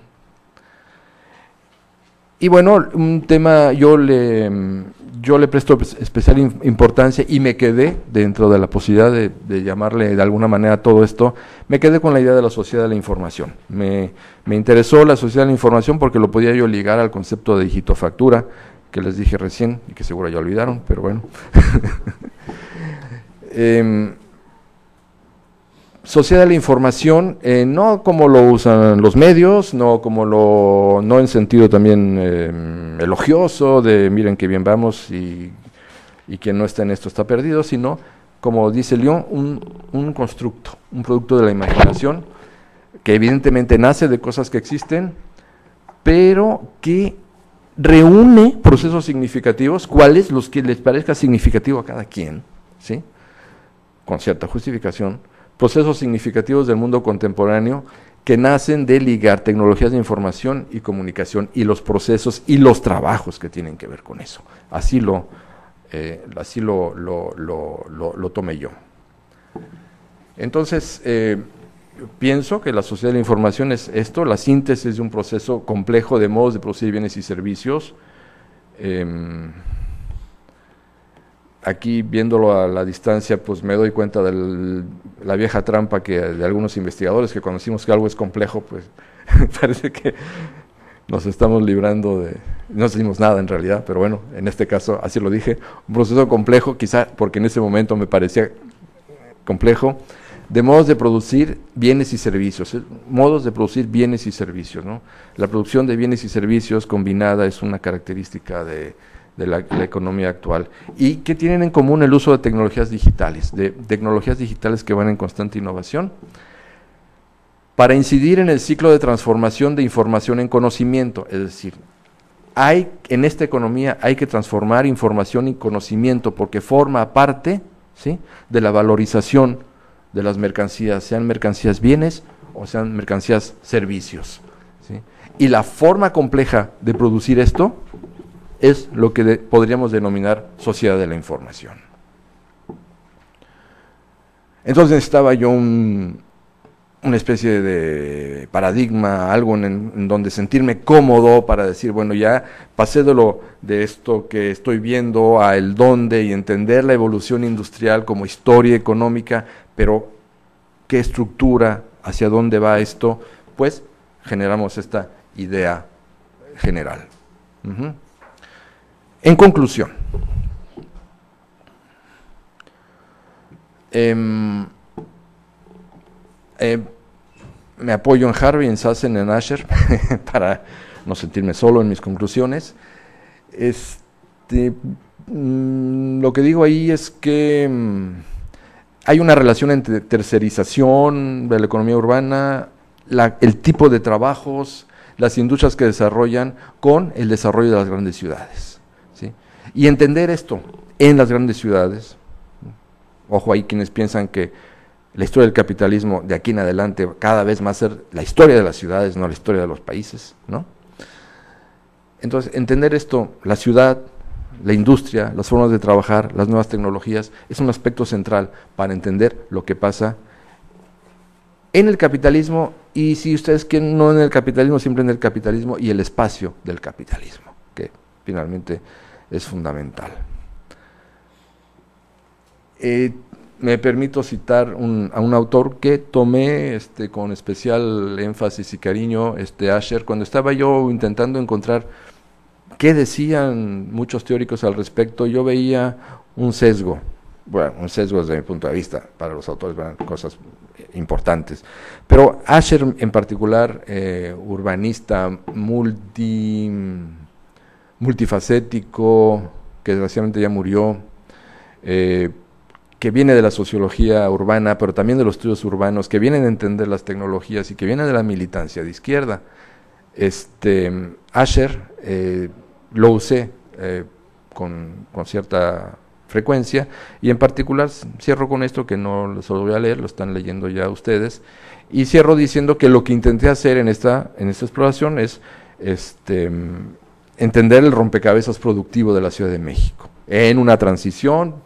Y bueno, un tema, yo le presto especial importancia y me quedé dentro de la posibilidad de llamarle de alguna manera a todo esto, me quedé con la idea de la sociedad de la información. Me interesó la sociedad de la información porque lo podía yo ligar al concepto de digitofactura, que les dije recién y que seguro ya olvidaron, pero bueno. Sociedad de la información, no como lo usan los medios, no en sentido también elogioso de miren qué bien vamos y quien no está en esto está perdido, sino como dice León, un constructo, un producto de la imaginación que evidentemente nace de cosas que existen, pero que reúne procesos significativos, cuáles los que les parezca significativo a cada quien, ¿sí? Con cierta justificación, procesos significativos del mundo contemporáneo que nacen de ligar tecnologías de información y comunicación y los procesos y los trabajos que tienen que ver con eso. Así lo tomé yo. Entonces, pienso que la sociedad de la información es esto, la síntesis de un proceso complejo de modos de producir bienes y servicios. Aquí, viéndolo a la distancia, pues me doy cuenta de la vieja trampa de algunos investigadores, que cuando decimos que algo es complejo, pues parece que nos estamos librando de... No decimos nada en realidad, pero bueno, en este caso así lo dije. Un proceso complejo, quizá porque en ese momento me parecía complejo, de modos de producir bienes y servicios, modos de producir bienes y servicios, ¿no? La producción de bienes y servicios combinada es una característica de la economía actual, y que tienen en común el uso de tecnologías digitales que van en constante innovación, para incidir en el ciclo de transformación de información en conocimiento. Es decir, en esta economía hay que transformar información en conocimiento, porque forma parte, ¿sí?, de la valorización de las mercancías, sean mercancías bienes o sean mercancías servicios, ¿sí? Y la forma compleja de producir esto es lo que podríamos denominar sociedad de la información. Entonces necesitaba yo una especie de paradigma, algo en donde sentirme cómodo para decir, bueno, ya pasé de esto que estoy viendo a el dónde, y entender la evolución industrial como historia económica, pero ¿qué estructura, hacia dónde va esto? Pues generamos esta idea general. En conclusión, me apoyo en Harvey, en Sassen, en Asher, para no sentirme solo en mis conclusiones. Lo que digo ahí es que hay una relación entre tercerización de la economía urbana, el tipo de trabajos, las industrias que desarrollan, con el desarrollo de las grandes ciudades, ¿sí? Y entender esto en las grandes ciudades. Ojo, hay quienes piensan que la historia del capitalismo de aquí en adelante cada vez más ser la historia de las ciudades, no la historia de los países, ¿no? Entonces, entender esto, la ciudad, la industria, las formas de trabajar, las nuevas tecnologías, es un aspecto central para entender lo que pasa en el capitalismo, y si ustedes quieren, no en el capitalismo, siempre en el capitalismo y el espacio del capitalismo, que finalmente es fundamental. Me permito citar a un autor que tomé con especial énfasis y cariño, Asher, cuando estaba yo intentando encontrar qué decían muchos teóricos al respecto. Yo veía un sesgo, bueno, un sesgo desde mi punto de vista, para los autores eran cosas importantes, pero Asher en particular, urbanista, multifacético, que desgraciadamente ya murió, que viene de la sociología urbana, pero también de los estudios urbanos, que vienen a entender las tecnologías y que viene de la militancia de izquierda. Asher lo usé con cierta frecuencia, y en particular cierro con esto, que no se lo voy a leer, lo están leyendo ya ustedes, y cierro diciendo que lo que intenté hacer en esta exploración es entender el rompecabezas productivo de la Ciudad de México, en una transición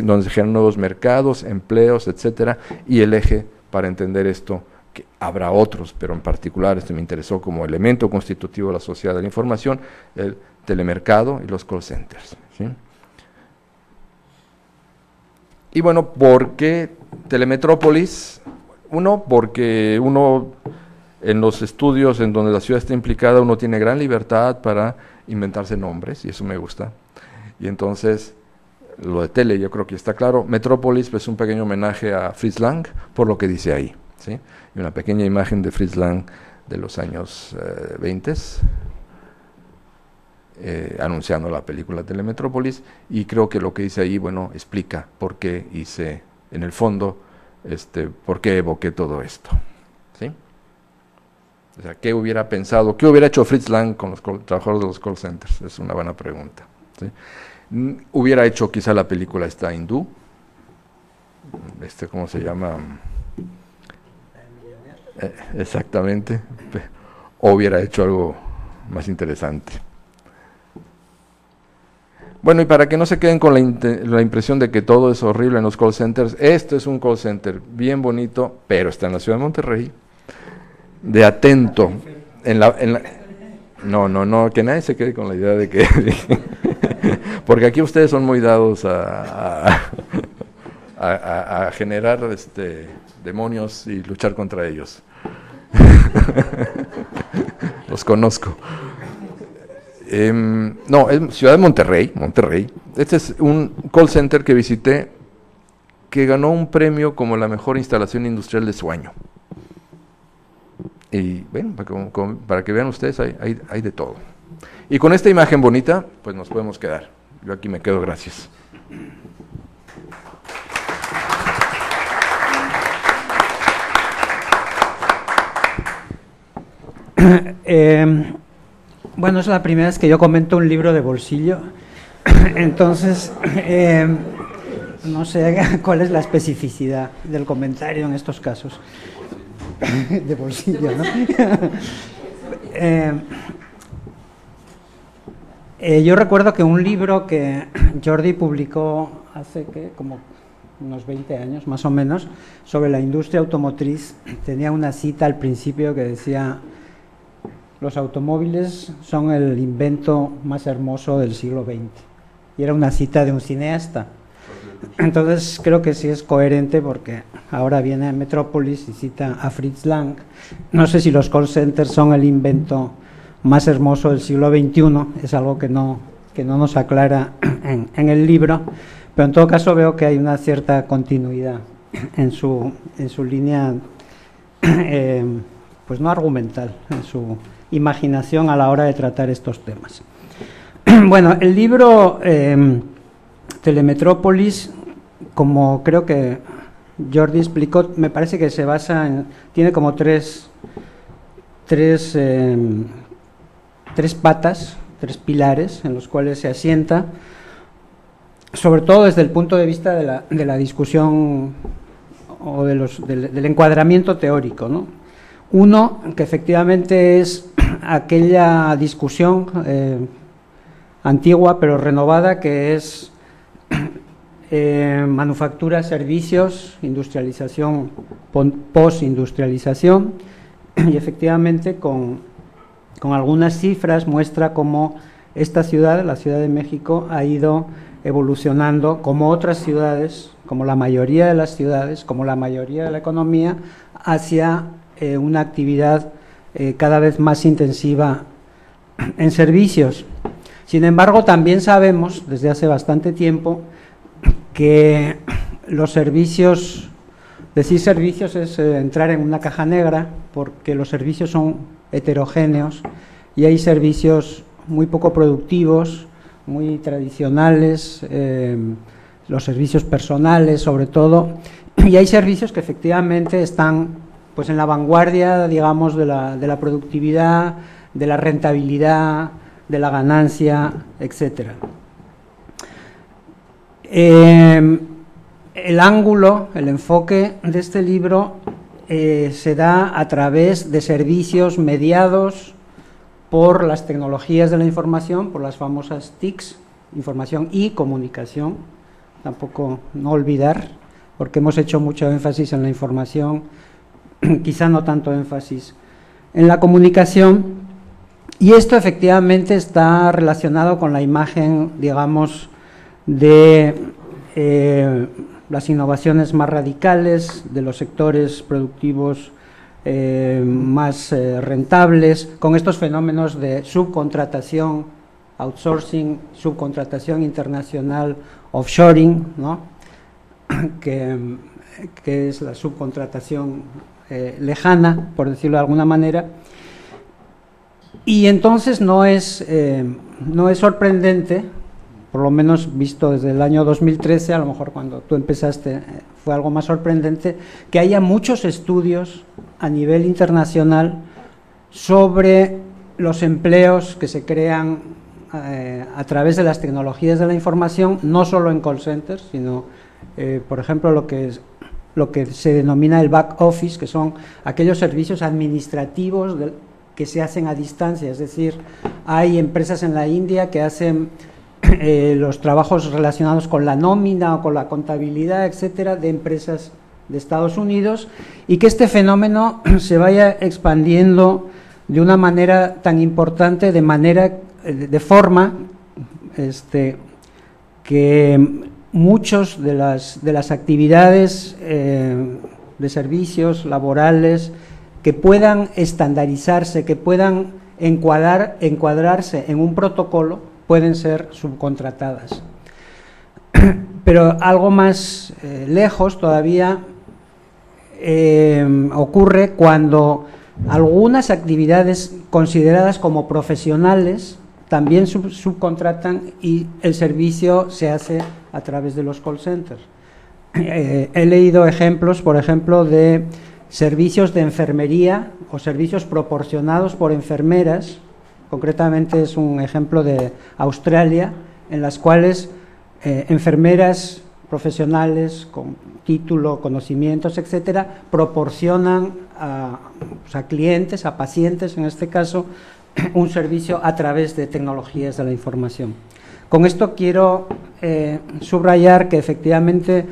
donde se generan nuevos mercados, empleos, etcétera, y el eje para entender esto, que habrá otros, pero en particular me interesó como elemento constitutivo de la sociedad de la información, el telemercado y los call centers, ¿sí? Y bueno, ¿por qué Telemetrópolis? Porque en los estudios en donde la ciudad está implicada, uno tiene gran libertad para inventarse nombres, y eso me gusta. Y entonces, lo de tele yo creo que está claro. Metrópolis, pues un pequeño homenaje a Fritz Lang, por lo que dice ahí, ¿sí? Y una pequeña imagen de Fritz Lang de los años 20, anunciando la película Telemetrópolis, y creo que lo que dice ahí, bueno, explica por qué hice, en el fondo, por qué evoqué todo esto, ¿sí? O sea, ¿qué hubiera pensado? ¿Qué hubiera hecho Fritz Lang con los trabajadores de los call centers? Es una buena pregunta. ¿Sí? Hubiera hecho quizá la película esta hindú, ¿cómo se llama? Exactamente. O hubiera hecho algo más interesante. Bueno, y para que no se queden con la impresión de que todo es horrible en los call centers, esto es un call center bien bonito, pero está en la ciudad de Monterrey, de Atento. No, que nadie se quede con la idea de que... porque aquí ustedes son muy dados a generar demonios y luchar contra ellos. Los conozco. No, es Ciudad de Monterrey. Este es un call center que visité que ganó un premio como la mejor instalación industrial de su año. Y bueno, para que vean ustedes, hay de todo. Y con esta imagen bonita, pues nos podemos quedar. Yo aquí me quedo, gracias. Bueno, es la primera vez que yo comento un libro de bolsillo, entonces no sé cuál es la especificidad del comentario en estos casos. De bolsillo, ¿no? Yo recuerdo que un libro que Jordi publicó hace como unos 20 años más o menos, sobre la industria automotriz, tenía una cita al principio que decía: los automóviles son el invento más hermoso del siglo XX. Y era una cita de un cineasta. Entonces creo que sí es coherente, porque ahora viene a Metrópolis y cita a Fritz Lang. No sé si los call centers son el invento más hermoso del siglo XXI, es algo que no nos aclara en el libro, pero en todo caso veo que hay una cierta continuidad en su línea, pues no argumental, en su imaginación a la hora de tratar estos temas. Bueno, el libro Telemetrópolis, como creo que Jordi explicó, me parece que se basa tiene como tres patas, tres pilares en los cuales se asienta, sobre todo desde el punto de vista de la discusión o del encuadramiento teórico, ¿no? Uno, que efectivamente es aquella discusión antigua pero renovada, que es manufactura, servicios, industrialización, postindustrialización, y efectivamente con algunas cifras muestra cómo esta ciudad, la Ciudad de México, ha ido evolucionando como otras ciudades, como la mayoría de las ciudades, como la mayoría de la economía, hacia una actividad cada vez más intensiva en servicios. Sin embargo, también sabemos desde hace bastante tiempo que los servicios, decir servicios es entrar en una caja negra, porque los servicios son heterogéneos y hay servicios muy poco productivos, muy tradicionales, los servicios personales sobre todo, y hay servicios que efectivamente están pues en la vanguardia, digamos, de la productividad, de la rentabilidad, de la ganancia, etcétera. El ángulo, el enfoque de este libro se da a través de servicios mediados por las tecnologías de la información, por las famosas TICs, información y comunicación, tampoco no olvidar, porque hemos hecho mucho énfasis en la información, quizá no tanto énfasis en la comunicación, y esto efectivamente está relacionado con la imagen, digamos, de las innovaciones más radicales, de los sectores productivos más rentables, con estos fenómenos de subcontratación, outsourcing, subcontratación internacional, offshoring, ¿no? que es la subcontratación lejana, por decirlo de alguna manera. Y entonces no es sorprendente, por lo menos visto desde el año 2013, a lo mejor cuando tú empezaste fue algo más sorprendente, que haya muchos estudios a nivel internacional sobre los empleos que se crean a través de las tecnologías de la información, no solo en call centers, sino, por ejemplo, lo que se denomina el back office, que son aquellos servicios administrativos que se hacen a distancia. Es decir, hay empresas en la India que hacen los trabajos relacionados con la nómina o con la contabilidad, etcétera, de empresas de Estados Unidos, y que este fenómeno se vaya expandiendo de una manera tan importante, de forma que muchos de las actividades de servicios laborales que puedan estandarizarse, que puedan encuadrarse en un protocolo, pueden ser subcontratadas. Pero algo más lejos todavía ocurre cuando algunas actividades consideradas como profesionales también subcontratan y el servicio se hace a través de los call centers. He leído ejemplos, por ejemplo, de servicios de enfermería o servicios proporcionados por enfermeras. Concretamente es un ejemplo de Australia, en las cuales enfermeras profesionales con título, conocimientos, etcétera, proporcionan a clientes, a pacientes en este caso, un servicio a través de tecnologías de la información. Con esto quiero subrayar que efectivamente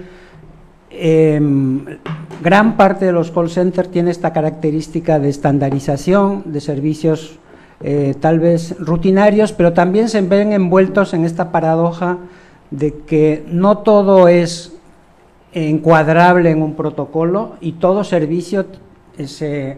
gran parte de los call centers tiene esta característica de estandarización de servicios tal vez rutinarios, pero también se ven envueltos en esta paradoja de que no todo es encuadrable en un protocolo y todo servicio se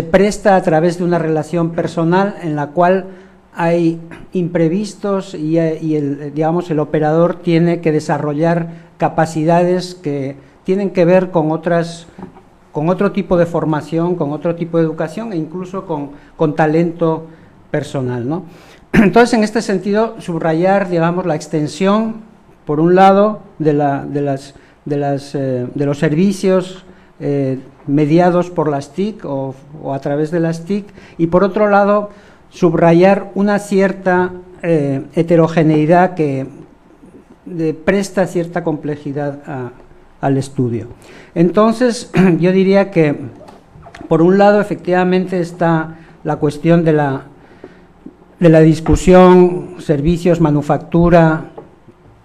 presta a través de una relación personal en la cual hay imprevistos y el operador tiene que desarrollar capacidades que tienen que ver con otro tipo de formación, con otro tipo de educación e incluso con talento personal, ¿no? Entonces, en este sentido, subrayar, digamos, la extensión, por un lado, de los servicios mediados por las TIC o a través de las TIC, y por otro lado, subrayar una cierta heterogeneidad que presta cierta complejidad al estudio. Entonces, yo diría que, por un lado, efectivamente está la cuestión de la discusión servicios, manufactura,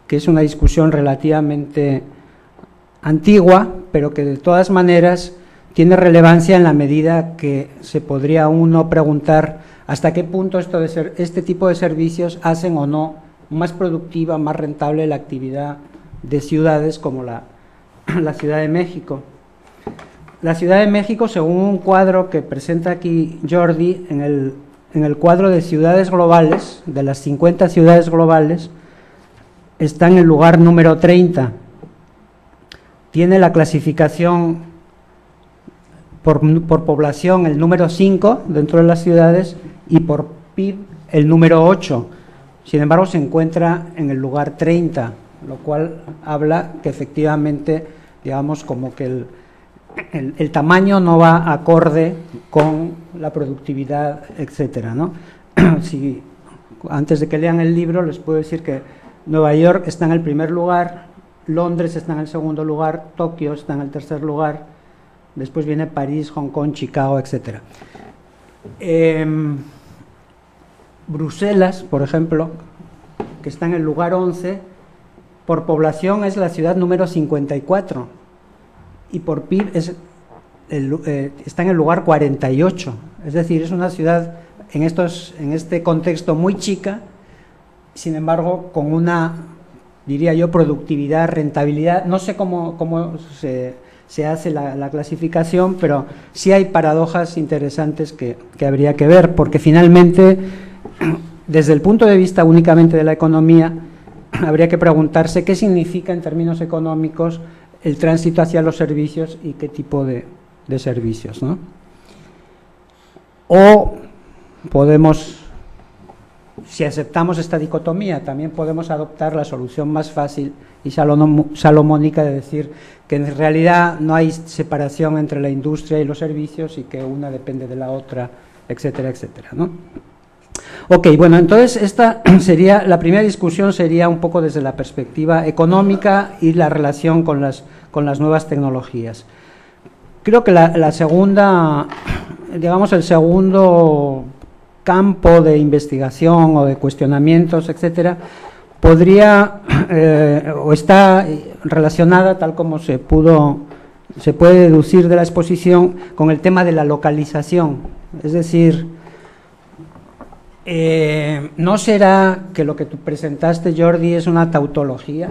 que es una discusión relativamente antigua, pero que de todas maneras tiene relevancia en la medida que se podría uno preguntar hasta qué punto este tipo de servicios hacen o no más productiva, más rentable la actividad de ciudades como la Ciudad de México. La Ciudad de México, según un cuadro que presenta aquí Jordi, en el cuadro de ciudades globales, de las 50 ciudades globales, está en el lugar número 30. Tiene la clasificación por población el número 5 dentro de las ciudades y por PIB el número 8. Sin embargo, se encuentra en el lugar 30, lo cual habla que efectivamente, digamos, como que el tamaño no va acorde con la productividad, etcétera, ¿no? Si, antes de que lean el libro, les puedo decir que Nueva York está en el primer lugar, Londres está en el segundo lugar, Tokio está en el tercer lugar, después viene París, Hong Kong, Chicago, etcétera. Bruselas, por ejemplo, que está en el lugar 11, por población es la ciudad número 54 y por PIB está en el lugar 48, es decir, es una ciudad en este contexto muy chica, sin embargo, con una, diría yo, productividad, rentabilidad, no sé cómo se hace la clasificación, pero sí hay paradojas interesantes que habría que ver, porque finalmente, desde el punto de vista únicamente de la economía, habría que preguntarse qué significa en términos económicos el tránsito hacia los servicios y qué tipo de servicios, ¿no? O podemos, si aceptamos esta dicotomía, también podemos adoptar la solución más fácil y salomónica de decir que en realidad no hay separación entre la industria y los servicios y que una depende de la otra etcétera, etcétera, ¿no? Ok, bueno, entonces esta sería, la primera discusión sería un poco desde la perspectiva económica y la relación con las nuevas tecnologías. Creo que la segunda, digamos, el segundo campo de investigación o de cuestionamientos, etcétera, podría o está relacionada, tal como se puede deducir de la exposición, con el tema de la localización. Es decir, ¿no será que lo que tú presentaste, Jordi, es una tautología?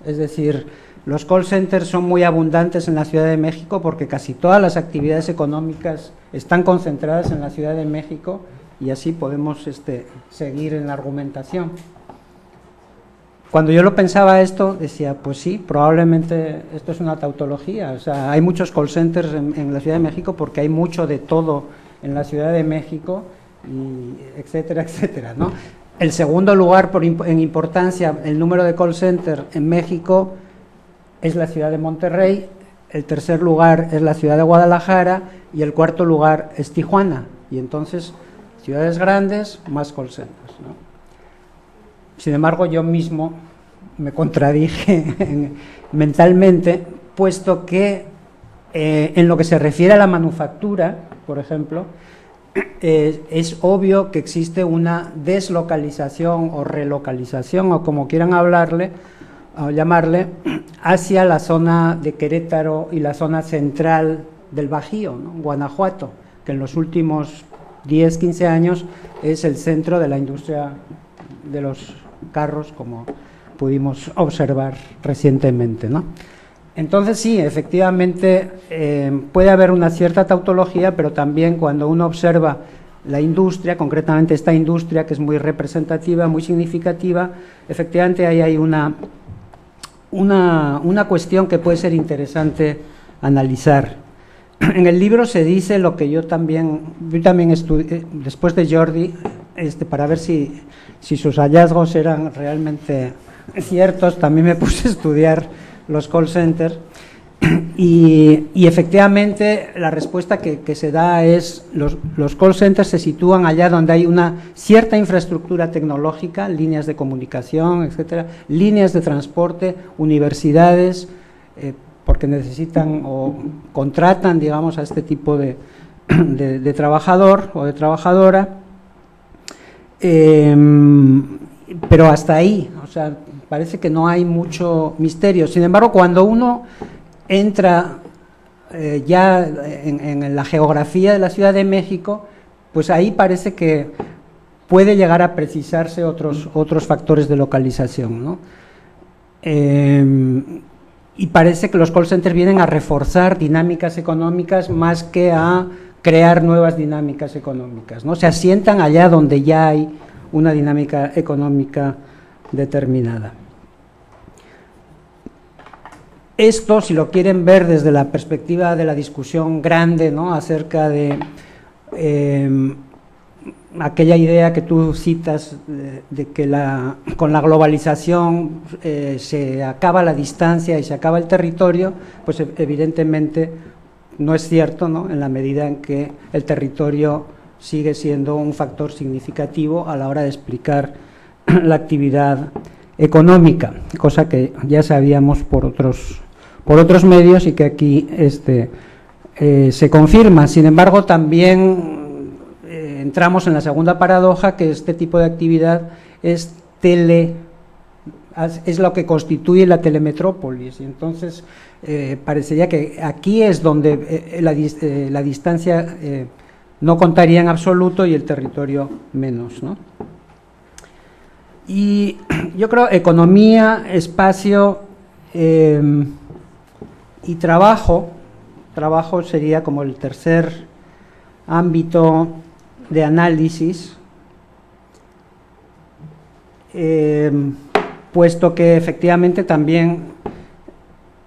Es decir, los call centers son muy abundantes en la Ciudad de México porque casi todas las actividades económicas están concentradas en la Ciudad de México, y así podemos seguir en la argumentación. Cuando yo lo pensaba esto, decía, pues sí, probablemente esto es una tautología. O sea, hay muchos call centers en la Ciudad de México porque hay mucho de todo en la Ciudad de México, y etcétera, etcétera, ¿no? El segundo lugar en importancia, el número de call centers en México, es la ciudad de Monterrey, el tercer lugar es la ciudad de Guadalajara y el cuarto lugar es Tijuana. Y entonces, ciudades grandes, más call centers, ¿no? Sin embargo, yo mismo me contradije mentalmente, puesto que en lo que se refiere a la manufactura, por ejemplo, es obvio que existe una deslocalización o relocalización, o como quieran llamarle, hacia la zona de Querétaro y la zona central del Bajío, ¿no? Guanajuato, que en los últimos 10, 15 años es el centro de la industria de los carros, como pudimos observar recientemente, ¿no? Entonces sí, efectivamente puede haber una cierta tautología, pero también cuando uno observa la industria, concretamente esta industria que es muy representativa, muy significativa, efectivamente ahí hay una cuestión que puede ser interesante analizar. En el libro se dice lo que yo también estudié, después de Jordi, para ver si sus hallazgos eran realmente ciertos, también me puse a estudiar los call centers, y efectivamente la respuesta que se da es los call centers se sitúan allá donde hay una cierta infraestructura tecnológica, líneas de comunicación, etcétera, líneas de transporte, universidades, porque necesitan o contratan, digamos, a este tipo de trabajador o de trabajadora, pero hasta ahí, o sea, parece que no hay mucho misterio. Sin embargo, cuando uno entra ya en la geografía de la Ciudad de México, pues ahí parece que puede llegar a precisarse otros factores de localización, ¿no? Y parece que los call centers vienen a reforzar dinámicas económicas más que a crear nuevas dinámicas económicas, ¿no? Se asientan allá donde ya hay una dinámica económica determinada. Esto, si lo quieren ver desde la perspectiva de la discusión grande, ¿no?, acerca de aquella idea que tú citas de que con la globalización se acaba la distancia y se acaba el territorio, pues evidentemente no es cierto, ¿no?, en la medida en que el territorio sigue siendo un factor significativo a la hora de explicar la actividad económica, cosa que ya sabíamos por otros medios y que aquí se confirma. Sin embargo, también entramos en la segunda paradoja, que este tipo de actividad es lo que constituye la telemetrópolis, y entonces parecería que aquí es donde la distancia no contaría en absoluto y el territorio menos, ¿no? Y yo creo economía, espacio y trabajo sería como el tercer ámbito de análisis, puesto que efectivamente también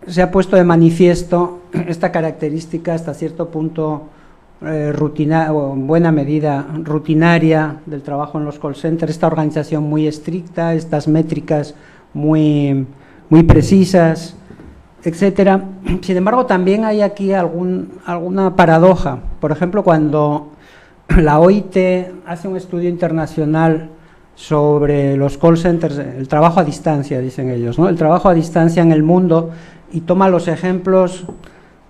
se ha puesto de manifiesto esta característica hasta cierto punto o en buena medida rutinaria del trabajo en los call centers, esta organización muy estricta, estas métricas muy precisas, etcétera. Sin embargo, también hay aquí alguna paradoja. Por ejemplo, cuando la OIT hace un estudio internacional sobre los call centers, el trabajo a distancia, dicen ellos, ¿no? El trabajo a distancia en el mundo, y toma los ejemplos,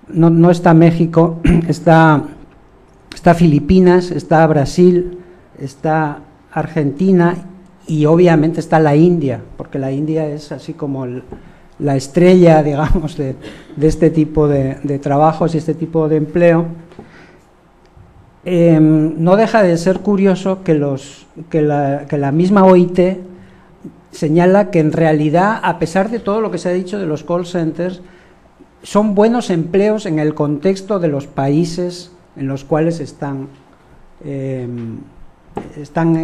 no está México, está Filipinas, está Brasil, está Argentina y obviamente está la India, porque la India es así como la estrella, digamos, de este tipo de trabajos y este tipo de empleo. No deja de ser curioso que la misma OIT señala que en realidad, a pesar de todo lo que se ha dicho de los call centers, son buenos empleos en el contexto de los países en los cuales están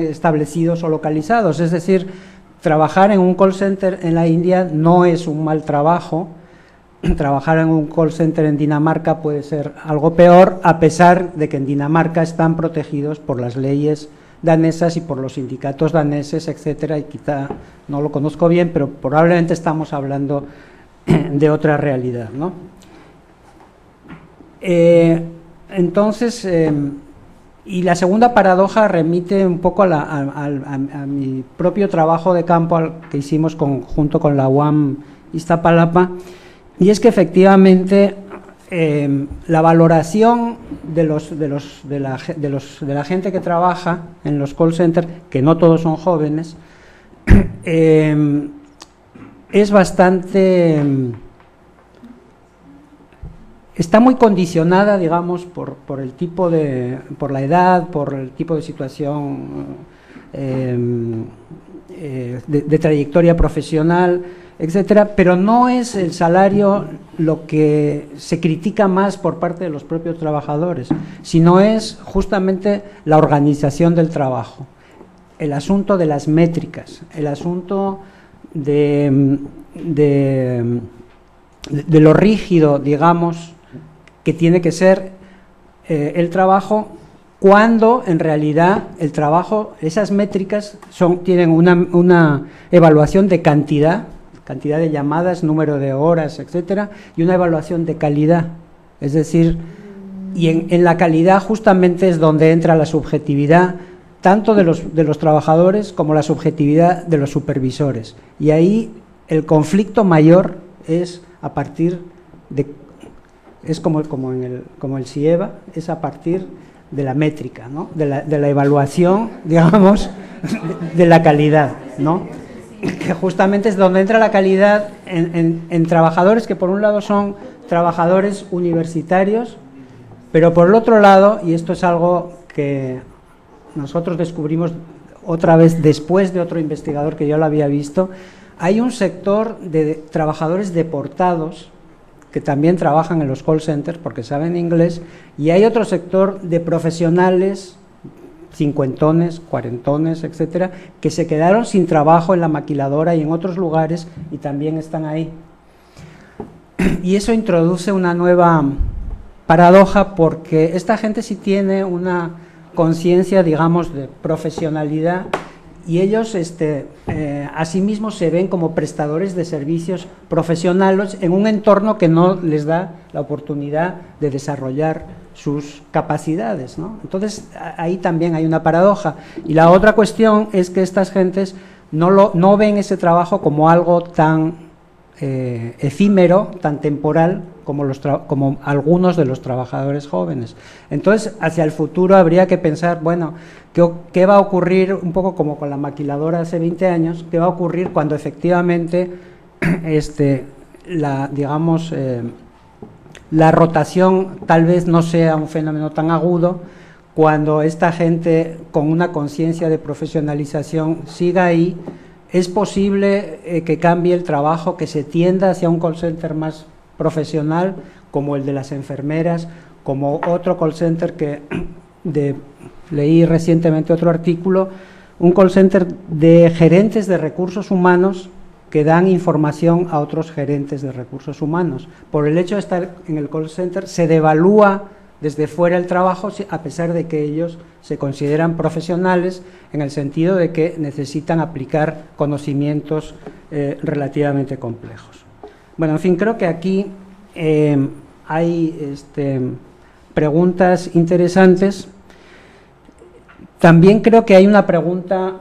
establecidos o localizados. Es decir, trabajar en un call center en la India no es un mal trabajo. Trabajar en un call center en Dinamarca puede ser algo peor, a pesar de que en Dinamarca están protegidos por las leyes danesas y por los sindicatos daneses, etcétera, y quizá no lo conozco bien, pero probablemente estamos hablando de otra realidad, ¿no? Entonces, y la segunda paradoja remite un poco a mi propio trabajo de campo que hicimos junto con la UAM Iztapalapa, y es que efectivamente la valoración de la gente que trabaja en los call centers, que no todos son jóvenes, es bastante, está muy condicionada, digamos, por la edad, por el tipo de situación de trayectoria profesional, etcétera, pero no es el salario lo que se critica más por parte de los propios trabajadores, sino es justamente la organización del trabajo, el asunto de las métricas, el asunto de lo rígido, digamos, que tiene que ser el trabajo, cuando en realidad el trabajo, esas métricas tienen una evaluación de cantidad de llamadas, número de horas, etcétera, y una evaluación de calidad. Es decir, y en la calidad justamente es donde entra la subjetividad tanto de los trabajadores como la subjetividad de los supervisores. Y ahí el conflicto mayor es a partir de, es como el CIEVA, es a partir de la métrica, ¿no? de la evaluación, digamos, de la calidad, ¿no? Que justamente es donde entra la calidad en trabajadores que por un lado son trabajadores universitarios, pero por el otro lado, y esto es algo que nosotros descubrimos otra vez después de otro investigador que yo lo había visto, hay un sector de trabajadores deportados que también trabajan en los call centers porque saben inglés, y hay otro sector de profesionales cincuentones, cuarentones, etcétera, que se quedaron sin trabajo en la maquiladora y en otros lugares y también están ahí. Y eso introduce una nueva paradoja, porque esta gente sí tiene una conciencia, digamos, de profesionalidad, y ellos asimismo se ven como prestadores de servicios profesionales en un entorno que no les da la oportunidad de desarrollar sus capacidades, ¿no? Entonces ahí también hay una paradoja. Y la otra cuestión es que estas gentes no ven ese trabajo como algo tan efímero, tan temporal como algunos de los trabajadores jóvenes. Entonces, hacia el futuro habría que pensar, bueno, ¿qué va a ocurrir, un poco como con la maquiladora hace 20 años, qué va a ocurrir cuando efectivamente la rotación tal vez no sea un fenómeno tan agudo, cuando esta gente con una conciencia de profesionalización siga ahí? ¿Es posible que cambie el trabajo, que se tienda hacia un call center más profesional, como el de las enfermeras, como otro call center que leí recientemente otro artículo, un call center de gerentes de recursos humanos que dan información a otros gerentes de recursos humanos? Por el hecho de estar en el call center se devalúa desde fuera el trabajo, a pesar de que ellos se consideran profesionales, en el sentido de que necesitan aplicar conocimientos relativamente complejos. Bueno, en fin, creo que aquí hay preguntas interesantes. También creo que hay una pregunta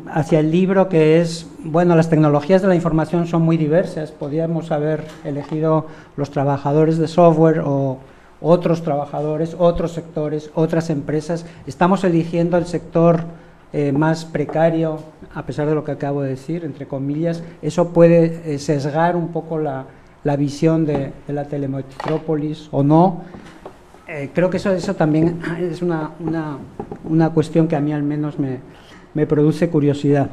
hacia el libro que es, bueno, las tecnologías de la información son muy diversas, podríamos haber elegido los trabajadores de software o otros trabajadores, otros sectores, otras empresas, estamos eligiendo el sector más precario, a pesar de lo que acabo de decir, entre comillas, eso puede sesgar un poco la visión de la telemetrópolis o no. Creo que eso también es una cuestión que a mí al menos me produce curiosidad.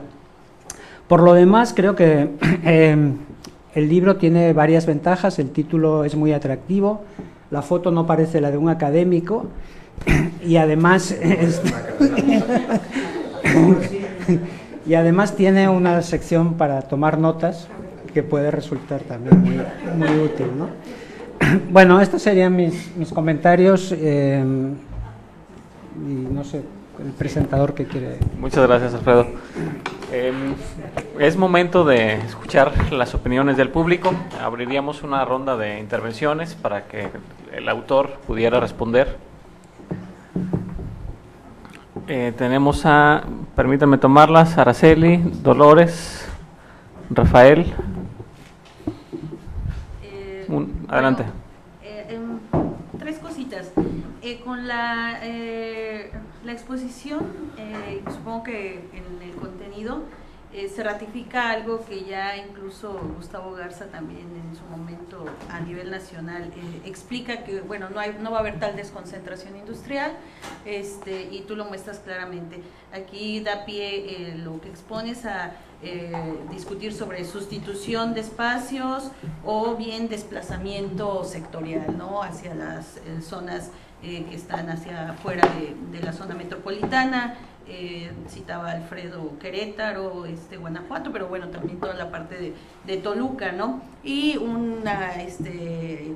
Por lo demás, creo que el libro tiene varias ventajas, el título es muy atractivo, la foto no parece la de un académico y además tiene una sección para tomar notas que puede resultar también muy útil, ¿no? Bueno, estos serían mis comentarios y no sé, el presentador que quiere. Muchas gracias, Alfredo. Es momento de escuchar las opiniones del público. Abriríamos una ronda de intervenciones para que el autor pudiera responder. Tenemos permítanme tomarlas, Araceli, Dolores, Rafael. Adelante. Tres cositas. Con la exposición, supongo que en el contenido se ratifica algo que ya incluso Gustavo Garza también en su momento a nivel nacional explica que, bueno, no va a haber tal desconcentración industrial, y tú lo muestras claramente. Aquí da pie lo que expones a discutir sobre sustitución de espacios o bien desplazamiento sectorial, ¿no?, hacia las zonas que están hacia afuera de la zona metropolitana. Citaba Alfredo Querétaro, Guanajuato, pero bueno, también toda la parte de Toluca, ¿no? Y una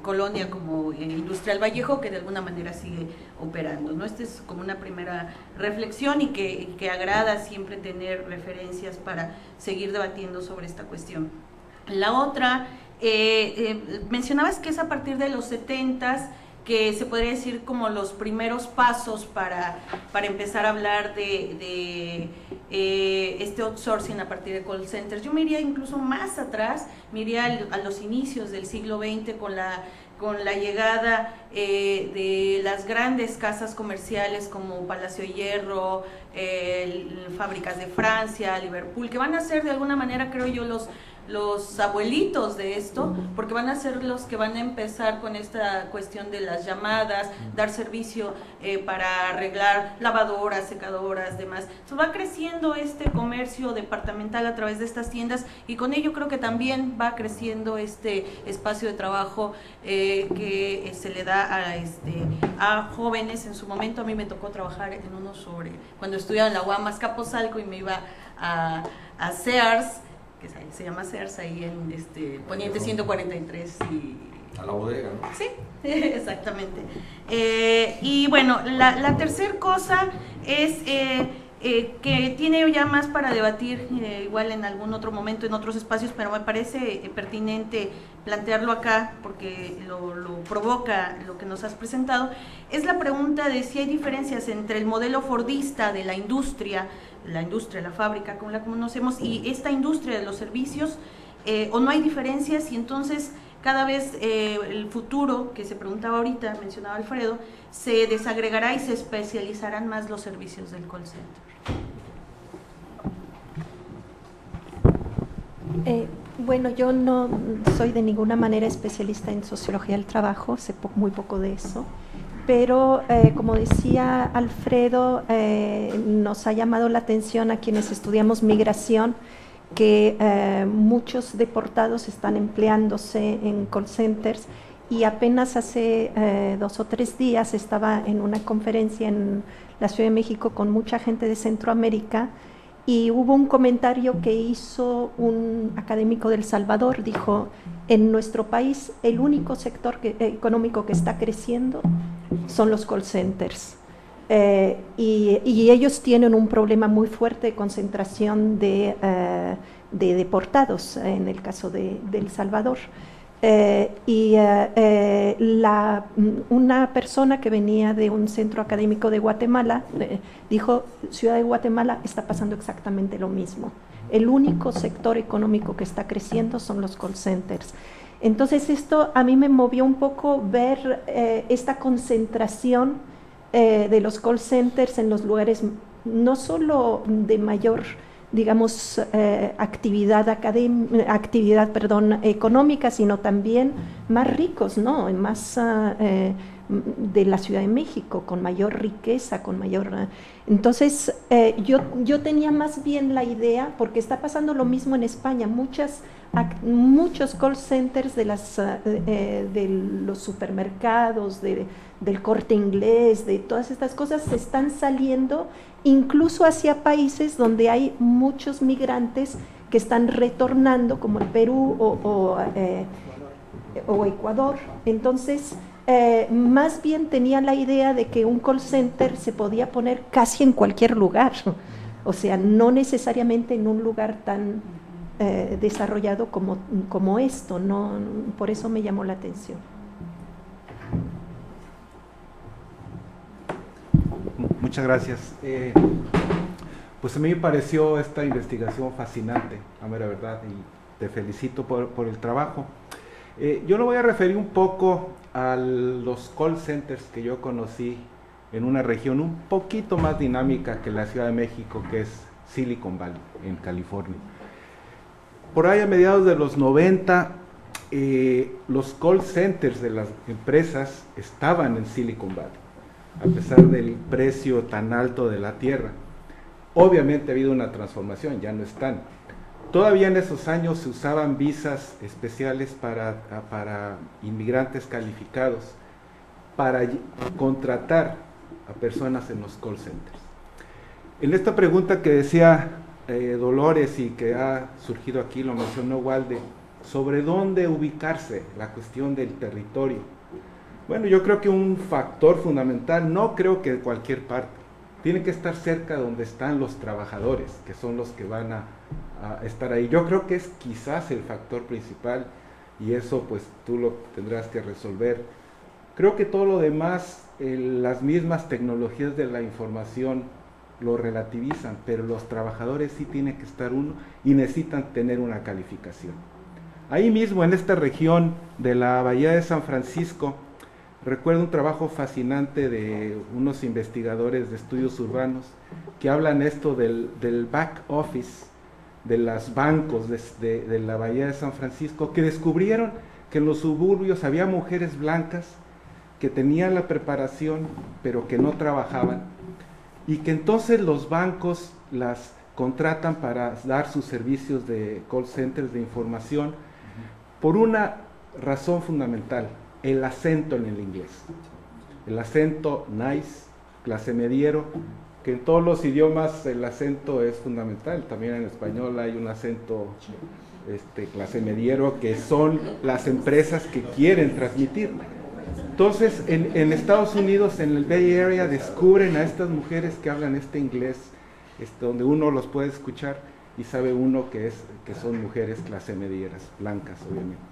colonia como Industrial Vallejo, que de alguna manera sigue operando, ¿no? Esta es como una primera reflexión y que agrada siempre tener referencias para seguir debatiendo sobre esta cuestión. La otra, mencionabas que es a partir de los 70s, que se podría decir como los primeros pasos para empezar a hablar de este outsourcing a partir de call centers. Yo me iría incluso más atrás, me iría a los inicios del siglo XX con la llegada de las grandes casas comerciales como Palacio de Hierro, fábricas de Francia, Liverpool, que van a ser de alguna manera, creo yo, los abuelitos de esto, porque van a ser los que van a empezar con esta cuestión de las llamadas, dar servicio para arreglar lavadoras, secadoras, demás. Entonces va creciendo este comercio departamental a través de estas tiendas y con ello creo que también va creciendo este espacio de trabajo que se le da a jóvenes. En su momento a mí me tocó trabajar en uno cuando estudiaba en la UAM Azcapotzalco y me iba a Sears, que se llama Sears, ahí en Poniente 143 y... A la bodega, ¿no? Sí, exactamente. Y bueno, la tercer cosa es que tiene ya más para debatir, igual en algún otro momento, en otros espacios, pero me parece pertinente plantearlo acá porque lo provoca lo que nos has presentado, es la pregunta de si hay diferencias entre el modelo fordista de la industria, la fábrica como la conocemos, y esta industria de los servicios, o no hay diferencias, y entonces cada vez el futuro, que se preguntaba ahorita, mencionaba Alfredo, se desagregará y se especializarán más los servicios del call center. Bueno, yo no soy de ninguna manera especialista en sociología del trabajo, sé muy poco de eso, pero como decía Alfredo, nos ha llamado la atención a quienes estudiamos migración que muchos deportados están empleándose en call centers, y apenas hace 2 o 3 días estaba en una conferencia en la Ciudad de México con mucha gente de Centroamérica, y hubo un comentario que hizo un académico de El Salvador. Dijo: en nuestro país el único sector económico que está creciendo son los call centers, y ellos tienen un problema muy fuerte de concentración de deportados en el caso de El Salvador. Una persona que venía de un centro académico de Guatemala dijo, Ciudad de Guatemala está pasando exactamente lo mismo. El único sector económico que está creciendo son los call centers. Entonces esto a mí me movió un poco ver esta concentración de los call centers en los lugares no solo de mayor, digamos, actividad económica, sino también más ricos, ¿no? Más de la Ciudad de México, con mayor riqueza, con mayor... Entonces, yo tenía más bien la idea, porque está pasando lo mismo en España, muchos call centers de los supermercados, del Corte Inglés, de todas estas cosas, se están saliendo incluso hacia países donde hay muchos migrantes que están retornando, como el Perú o Ecuador. Entonces, más bien tenía la idea de que un call center se podía poner casi en cualquier lugar, o sea, no necesariamente en un lugar tan desarrollado como esto, ¿no? Por eso me llamó la atención. Muchas gracias. Pues a mí me pareció esta investigación fascinante, a mera verdad, y te felicito por el trabajo. Yo lo voy a referir un poco a los call centers que yo conocí en una región un poquito más dinámica que la Ciudad de México, que es Silicon Valley, en California. Por ahí a mediados de los 90, los call centers de las empresas estaban en Silicon Valley, a pesar del precio tan alto de la tierra. Obviamente ha habido una transformación, ya no están. Todavía en esos años se usaban visas especiales para inmigrantes calificados para contratar a personas en los call centers. En esta pregunta que decía Dolores y que ha surgido aquí, lo mencionó Walde, sobre dónde ubicarse, la cuestión del territorio. Bueno, yo creo que un factor fundamental, no creo que en cualquier parte, tiene que estar cerca donde están los trabajadores, que son los que van a estar ahí. Yo creo que es quizás el factor principal, y eso pues tú lo tendrás que resolver. Creo que todo lo demás, las mismas tecnologías de la información lo relativizan, pero los trabajadores sí tienen que estar uno y necesitan tener una calificación. Ahí mismo, en esta región de la Bahía de San Francisco, recuerdo un trabajo fascinante de unos investigadores de estudios urbanos que hablan esto del back office de los bancos de la Bahía de San Francisco, que descubrieron que en los suburbios había mujeres blancas que tenían la preparación pero que no trabajaban, y que entonces los bancos las contratan para dar sus servicios de call centers de información por una razón fundamental: el acento en el inglés, el acento nice, clase mediero, que en todos los idiomas el acento es fundamental. También en español hay un acento clase mediero, que son las empresas que quieren transmitir. Entonces, en Estados Unidos, en el Bay Area, descubren a estas mujeres que hablan este inglés, donde uno los puede escuchar y sabe uno que son mujeres clase medieras, blancas, obviamente.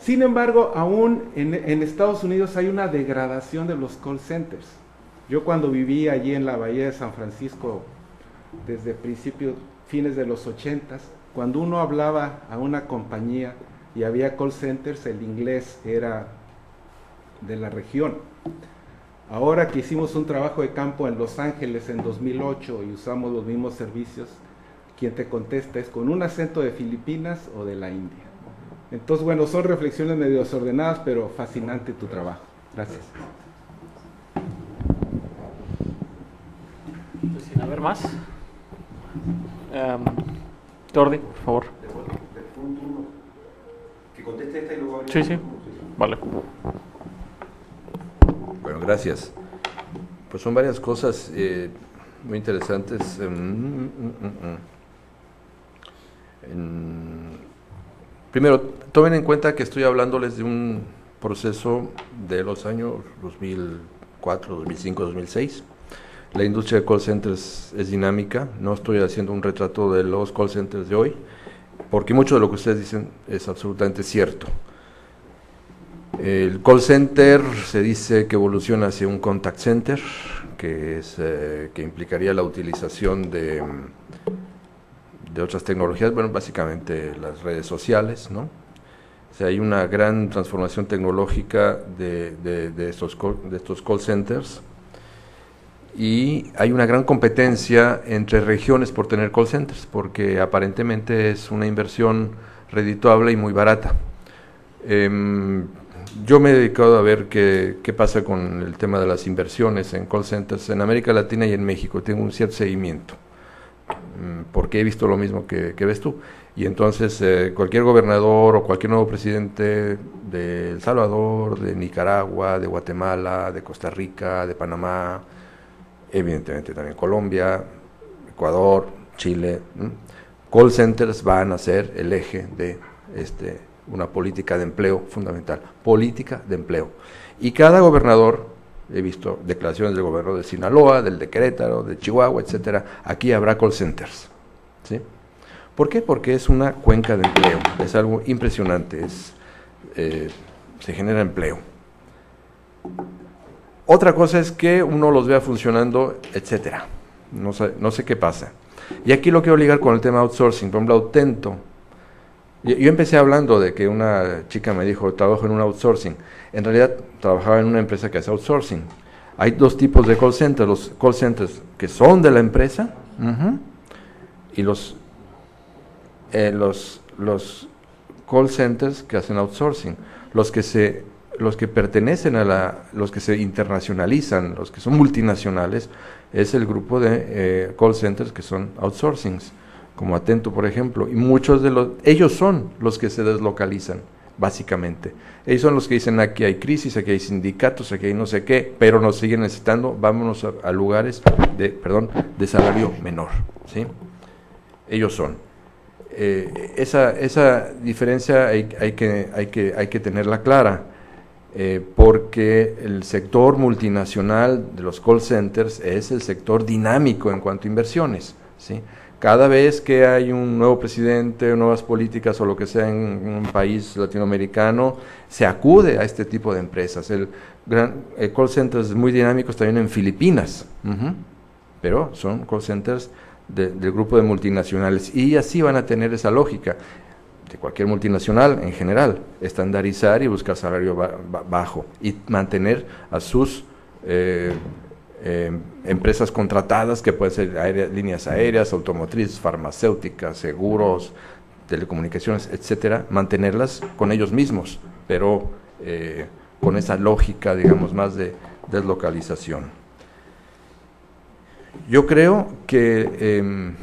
Sin embargo, aún en Estados Unidos hay una degradación de los call centers. Yo cuando viví allí en la Bahía de San Francisco, desde fines de los 80s, cuando uno hablaba a una compañía y había call centers, el inglés era de la región. Ahora que hicimos un trabajo de campo en Los Ángeles en 2008 y usamos los mismos servicios, quien te contesta es con un acento de Filipinas o de la India. Entonces, bueno, son reflexiones medio desordenadas, pero fascinante tu trabajo. Gracias. Sin haber más. Jordi, por favor. Que conteste esta y luego... Sí, vale. Bueno, gracias. Pues son varias cosas muy interesantes. Primero, tomen en cuenta que estoy hablándoles de un proceso de los años 2004, 2005, 2006. La industria de call centers es dinámica, no estoy haciendo un retrato de los call centers de hoy, porque mucho de lo que ustedes dicen es absolutamente cierto. El call center se dice que evoluciona hacia un contact center, que implicaría la utilización de otras tecnologías, bueno, básicamente las redes sociales, ¿no? O sea, hay una gran transformación tecnológica de estos call centers, y hay una gran competencia entre regiones por tener call centers, porque aparentemente es una inversión redituable y muy barata. Yo me he dedicado a ver qué pasa con el tema de las inversiones en call centers en América Latina y en México. Tengo un cierto seguimiento, porque he visto lo mismo que ves tú. Y entonces cualquier gobernador o cualquier nuevo presidente de El Salvador, de Nicaragua, de Guatemala, de Costa Rica, de Panamá, evidentemente también Colombia, Ecuador, Chile, call centers van a ser el eje de una política de empleo fundamental, política de empleo. Y cada gobernador, he visto declaraciones del gobernador de Sinaloa, del de Querétaro, de Chihuahua, etcétera, aquí habrá call centers, ¿sí? ¿Por qué? Porque es una cuenca de empleo, es algo impresionante, se genera empleo. Otra cosa es que uno los vea funcionando, etcétera, no sé qué pasa. Y aquí lo quiero ligar con el tema outsourcing. Por ejemplo, Autento. Yo empecé hablando de que una chica me dijo, trabajo en un outsourcing. En realidad trabajaba en una empresa que hace outsourcing. Hay dos tipos de call centers, los call centers que son de la empresa, y los call centers que hacen outsourcing, los que pertenecen los que se internacionalizan, los que son multinacionales, es el grupo de call centers que son outsourcings, como Atento, por ejemplo, y muchos ellos son los que se deslocalizan, básicamente. Ellos son los que dicen, aquí hay crisis, aquí hay sindicatos, aquí hay no sé qué, pero nos siguen necesitando, vámonos a lugares de salario menor, ¿sí? Ellos son. Esa diferencia hay que tenerla clara, porque el sector multinacional de los call centers es el sector dinámico en cuanto a inversiones, ¿sí? Cada vez que hay un nuevo presidente, nuevas políticas o lo que sea en un país latinoamericano, se acude a este tipo de empresas. El call centers muy dinámicos también en Filipinas, pero son call centers del grupo de multinacionales, y así van a tener esa lógica de cualquier multinacional en general, estandarizar y buscar salario bajo y mantener a sus empresas contratadas, que pueden ser líneas aéreas, automotrices, farmacéuticas, seguros, telecomunicaciones, etcétera, mantenerlas con ellos mismos, pero con esa lógica, digamos, más de deslocalización. Yo creo que,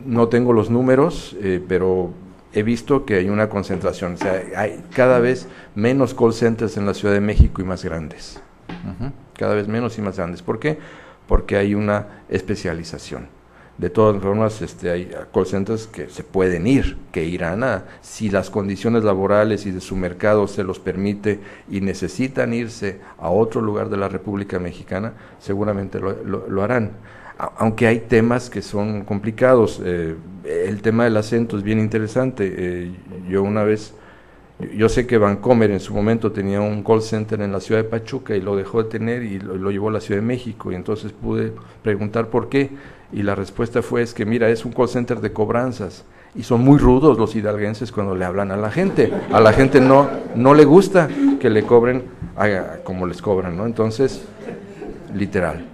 no tengo los números, pero he visto que hay una concentración, o sea, hay cada vez menos call centers en la Ciudad de México y más grandes. Cada vez menos y más grandes. ¿Por qué? Porque hay una especialización. De todas formas, hay call centers que se pueden que irán si las condiciones laborales y de su mercado se los permite y necesitan irse a otro lugar de la República Mexicana, seguramente lo harán. Aunque hay temas que son complicados. El tema del acento es bien interesante. Yo sé que Vancomer en su momento tenía un call center en la ciudad de Pachuca y lo dejó de tener y lo llevó a la Ciudad de México, y entonces pude preguntar por qué, y la respuesta fue, es que mira, es un call center de cobranzas, y son muy rudos los hidalguenses cuando le hablan a la gente no le gusta que le cobren como les cobran, ¿no? Entonces, literal,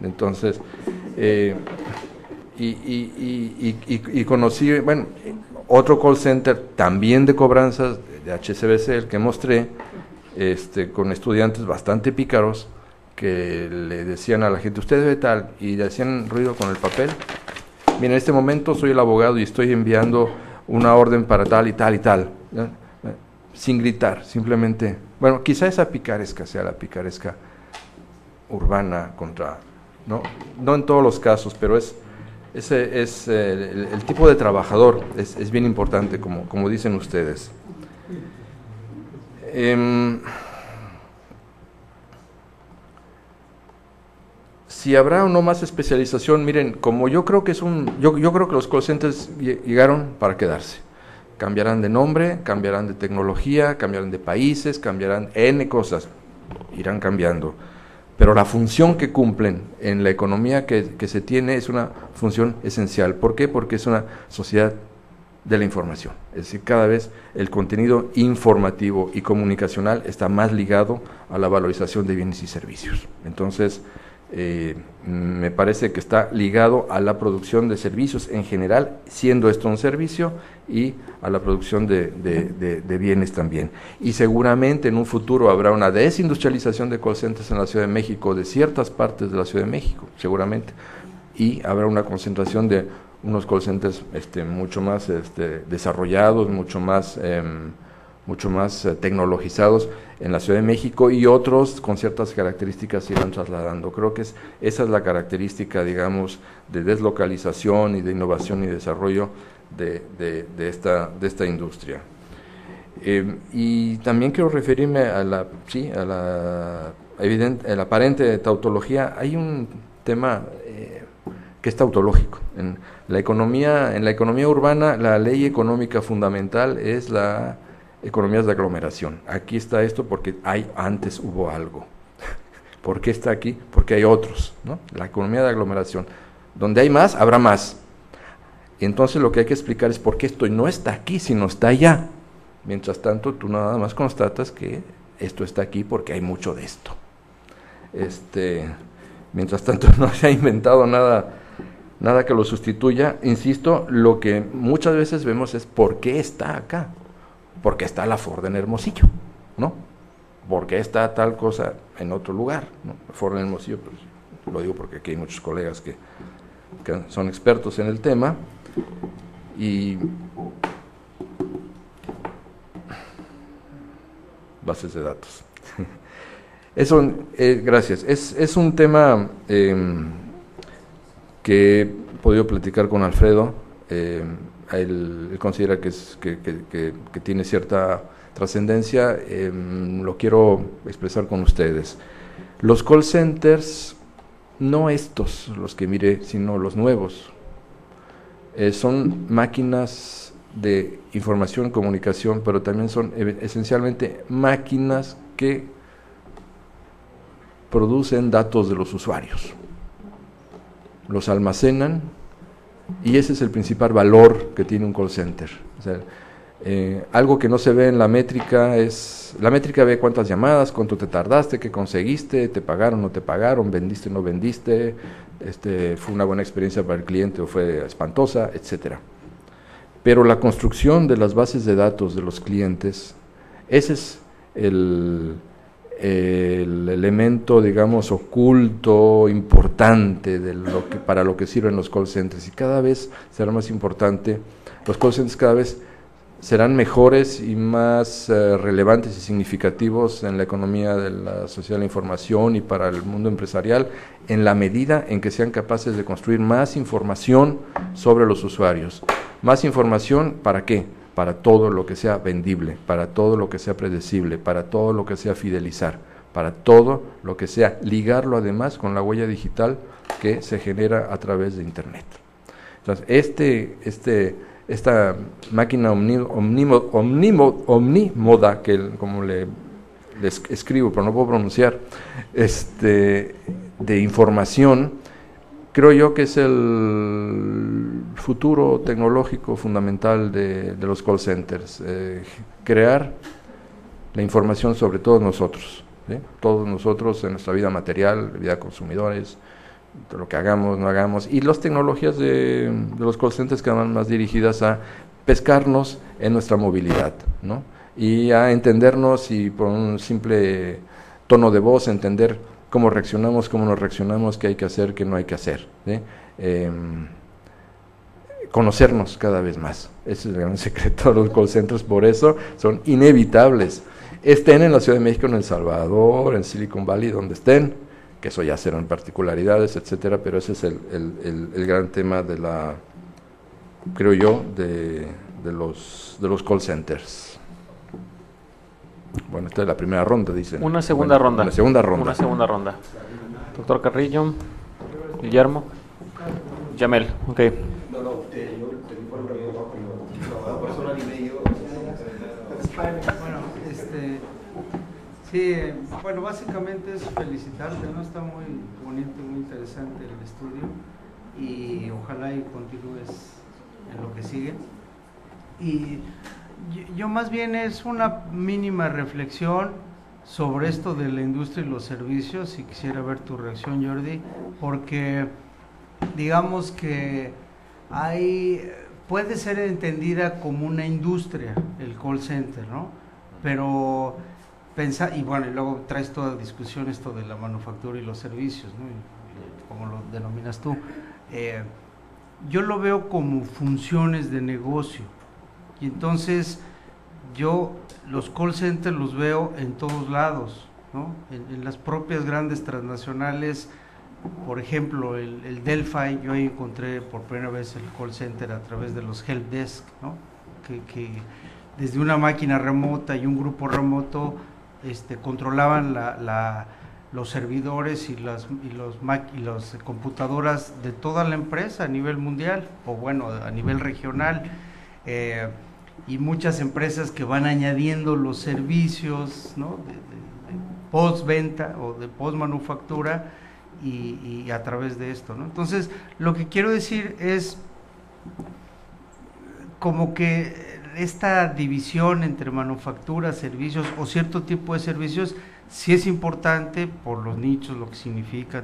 entonces, y conocí, bueno, otro call center también de cobranzas de HSBC, el que mostré, con estudiantes bastante pícaros que le decían a la gente, usted debe tal, y le hacían ruido con el papel. Mira, en este momento soy el abogado y estoy enviando una orden para tal y tal y tal, ¿no? Sin gritar, simplemente, bueno, quizá esa picaresca sea la picaresca urbana no en todos los casos, pero ese es el tipo de trabajador, es bien importante, como dicen ustedes. Si habrá o no más especialización, miren, como yo creo que yo creo que los call centers llegaron para quedarse. Cambiarán de nombre, cambiarán de tecnología, cambiarán de países, cambiarán N cosas, irán cambiando. Pero la función que cumplen en la economía que se tiene es una función esencial. ¿Por qué? Porque es una sociedad de la información. Es decir, cada vez el contenido informativo y comunicacional está más ligado a la valorización de bienes y servicios. Entonces, me parece que está ligado a la producción de servicios en general, siendo esto un servicio, y a la producción de bienes también. Y seguramente en un futuro habrá una desindustrialización de call centers en la Ciudad de México, de ciertas partes de la Ciudad de México, seguramente, y habrá una concentración de unos call centers mucho más desarrollados, mucho más tecnologizados en la Ciudad de México, y otros con ciertas características se irán trasladando. Creo que esa es la característica, digamos, de deslocalización y de innovación y desarrollo de esta industria. Y también quiero referirme a la aparente tautología. Hay un tema que es tautológico. En la economía urbana, la ley económica fundamental es la economías de aglomeración. Aquí está esto porque antes hubo algo. ¿Por qué está aquí? Porque hay otros, ¿no? La economía de aglomeración. Donde hay más, habrá más. Y entonces lo que hay que explicar es por qué esto no está aquí, sino está allá. Mientras tanto, tú nada más constatas que esto está aquí porque hay mucho de esto. Mientras tanto, no se ha inventado nada que lo sustituya. Insisto, lo que muchas veces vemos es por qué está acá. ¿Por qué está la Ford en Hermosillo? ¿No? ¿Por qué está tal cosa en otro lugar? ¿No? Ford en Hermosillo, pues, lo digo porque aquí hay muchos colegas que son expertos en el tema. Y bases de datos. Eso, gracias. Es un tema que he podido platicar con Alfredo. Él considera que tiene cierta trascendencia. Lo quiero expresar con ustedes. Los call centers, no estos, los que miré, sino los nuevos, son máquinas de información y comunicación, pero también son esencialmente máquinas que producen datos de los usuarios, los almacenan, y ese es el principal valor que tiene un call center. O sea, algo que no se ve en la métrica es, la métrica ve cuántas llamadas, cuánto te tardaste, qué conseguiste, te pagaron o no te pagaron, vendiste o no vendiste, fue una buena experiencia para el cliente o fue espantosa, etcétera. Pero la construcción de las bases de datos de los clientes, ese es el elemento, digamos, oculto, importante para lo que sirven los call centers, y cada vez será más importante. Los call centers cada vez serán mejores y más relevantes y significativos en la economía de la sociedad de la información y para el mundo empresarial, en la medida en que sean capaces de construir más información sobre los usuarios. Más información, ¿para qué? Para todo lo que sea vendible, para todo lo que sea predecible, para todo lo que sea fidelizar, para todo lo que sea ligarlo además con la huella digital que se genera a través de Internet. Entonces, esta máquina omnímoda, que como les escribo, pero no puedo pronunciar, de información, creo yo que es el futuro tecnológico fundamental de los call centers, crear la información sobre todos nosotros, ¿sí? Todos nosotros en nuestra vida material, vida de consumidores, de lo que hagamos, no hagamos, y las tecnologías de los call centers que van más dirigidas a pescarnos en nuestra movilidad, ¿no? Y a entendernos, y por un simple tono de voz entender cómo reaccionamos, cómo no reaccionamos, qué hay que hacer, qué no hay que hacer, ¿sí? Conocernos cada vez más. Ese es el gran secreto de los call centers, por eso son inevitables. Estén en la Ciudad de México, en El Salvador, en Silicon Valley, donde estén, que eso ya serán particularidades, etcétera, pero ese es el gran tema de la, creo yo, de los call centers. Bueno, esta es la primera ronda, dicen. Una segunda ronda. Una segunda ronda. Una segunda ronda. Doctor Carrillo, Guillermo, Yamel, ok. No, yo te informo personal y medio. Bueno, sí, bueno, básicamente es felicitarte, ¿no? Está muy bonito, muy interesante el estudio y ojalá y continúes en lo que sigue. Y yo más bien es una mínima reflexión sobre esto de la industria y los servicios y quisiera ver tu reacción, Jordi, porque digamos que puede ser entendida como una industria el call center, ¿no? Pero y bueno, y luego traes toda discusión esto de la manufactura y los servicios, ¿no? Como lo denominas tú. Yo lo veo como funciones de negocio y entonces yo los call centers los veo en todos lados, ¿no? En las propias grandes transnacionales. Por ejemplo, el Delphi, yo ahí encontré por primera vez el call center a través de los help desk, ¿no? que desde una máquina remota y un grupo remoto controlaban los servidores y las computadoras de toda la empresa a nivel mundial, o bueno, a nivel regional, y muchas empresas que van añadiendo los servicios, ¿no? de postventa o de postmanufactura, y a través de esto, ¿no? Entonces, lo que quiero decir es como que esta división entre manufactura, servicios o cierto tipo de servicios sí es importante por los nichos, lo que significa,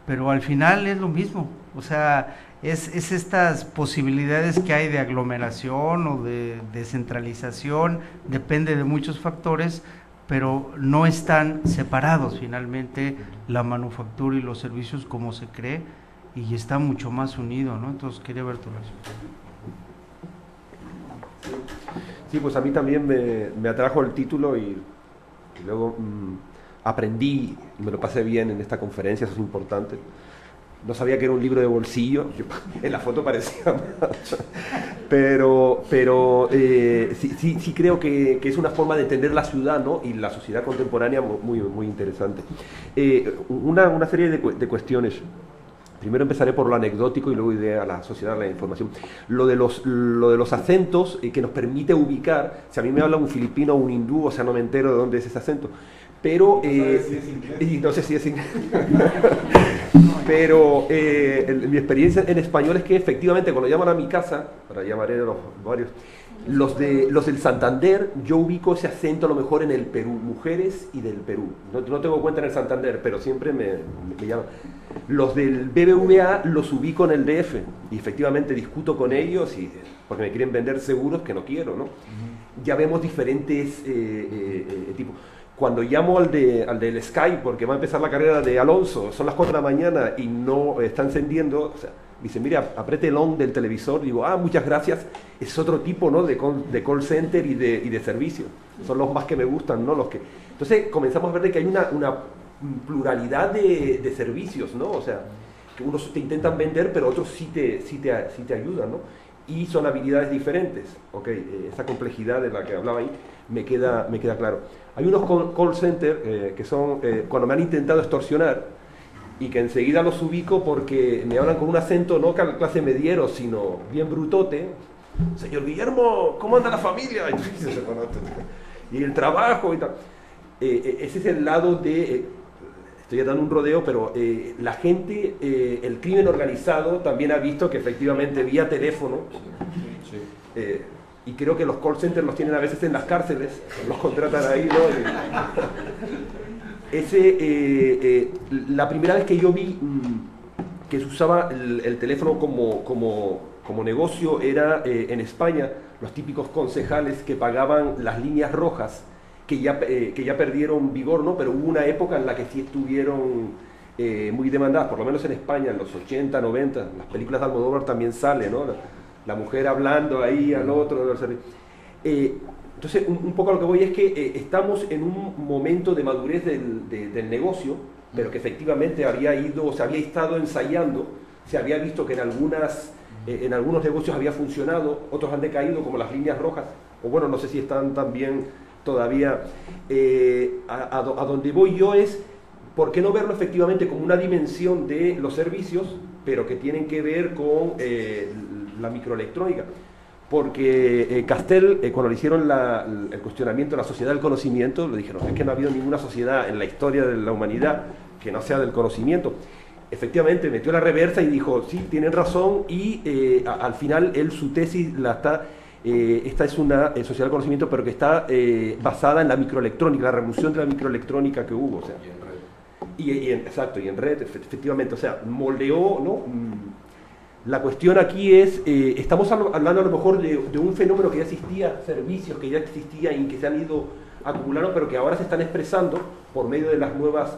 pero al final es lo mismo, o sea, es estas posibilidades que hay de aglomeración o de descentralización, depende de muchos factores, pero no están separados finalmente la manufactura y los servicios como se cree, y está mucho más unido, ¿no? Entonces quería ver tu reacción. Sí, pues a mí también me atrajo el título y luego aprendí, me lo pasé bien en esta conferencia, eso es importante. No sabía que era un libro de bolsillo, en la foto parecía más. Pero sí creo que es una forma de entender la ciudad, ¿no? Y la sociedad contemporánea muy, muy interesante. Una serie de cuestiones. Primero empezaré por lo anecdótico y luego iré a la sociedad, a la información. Lo de los acentos que nos permite ubicar, si a mí me habla un filipino o un hindú, o sea, no me entero de dónde es ese acento. Pero, no sé si es inglés. Pero mi experiencia en español es que efectivamente cuando llaman a mi casa, ahora llamaré a los varios, los del Santander, yo ubico ese acento a lo mejor en el Perú, mujeres y del Perú. No tengo cuenta en el Santander, pero siempre me llaman. Los del BBVA los ubico en el DF y efectivamente discuto con ellos porque me quieren vender seguros que no quiero, ¿no? Ya vemos diferentes tipos. Cuando llamo al del Sky, porque va a empezar la carrera de Alonso, son las 4 de la mañana y no está encendiendo, o sea, dice, mira, apriete el on del televisor, digo, muchas gracias, es otro tipo, ¿no? de call center y de servicio, son los más que me gustan, ¿no? Entonces comenzamos a ver que hay una pluralidad de servicios, ¿no? O sea, que unos te intentan vender, pero otros sí te ayudan, ¿no? Y son habilidades diferentes, ¿ok? Esa complejidad de la que hablaba ahí me queda claro. Hay unos call centers que son, cuando me han intentado extorsionar, y que enseguida los ubico porque me hablan con un acento no clase mediero, sino bien brutote. Señor Guillermo, ¿cómo anda la familia? Y el trabajo y tal. Ese es el lado de... estoy dando un rodeo, pero la gente, el crimen organizado también ha visto que efectivamente vía teléfono, y creo que los call centers los tienen a veces en las cárceles, los contratan ahí, ¿no? La primera vez que yo vi que se usaba el teléfono como negocio era en España, los típicos concejales que pagaban las líneas rojas, que ya perdieron vigor, ¿no? Pero hubo una época en la que sí estuvieron muy demandadas, por lo menos en España, en los 80, 90, las películas de Almodóvar también sale, ¿no? La mujer hablando ahí al otro. Entonces, un poco a lo que voy es que estamos en un momento de madurez del negocio, pero que efectivamente se había estado ensayando, se había visto que en algunos negocios había funcionado, otros han decaído, como las líneas rojas, o bueno, no sé si están también todavía. A donde voy yo es, ¿por qué no verlo efectivamente como una dimensión de los servicios, pero que tienen que ver con la microelectrónica? porque Castel, cuando le hicieron el cuestionamiento de la sociedad del conocimiento, le dijeron, es que no ha habido ninguna sociedad en la historia de la humanidad que no sea del conocimiento. Efectivamente, metió la reversa y dijo, sí, tienen razón, y al final él su tesis esta es una sociedad del conocimiento, pero que está basada en la microelectrónica, la revolución de la microelectrónica que hubo. O sea, exacto, y en red, efectivamente, o sea, moldeó, ¿no? La cuestión aquí es, estamos hablando a lo mejor de un fenómeno que ya existía, servicios que ya existían y que se han ido acumulando, pero que ahora se están expresando por medio de las nuevas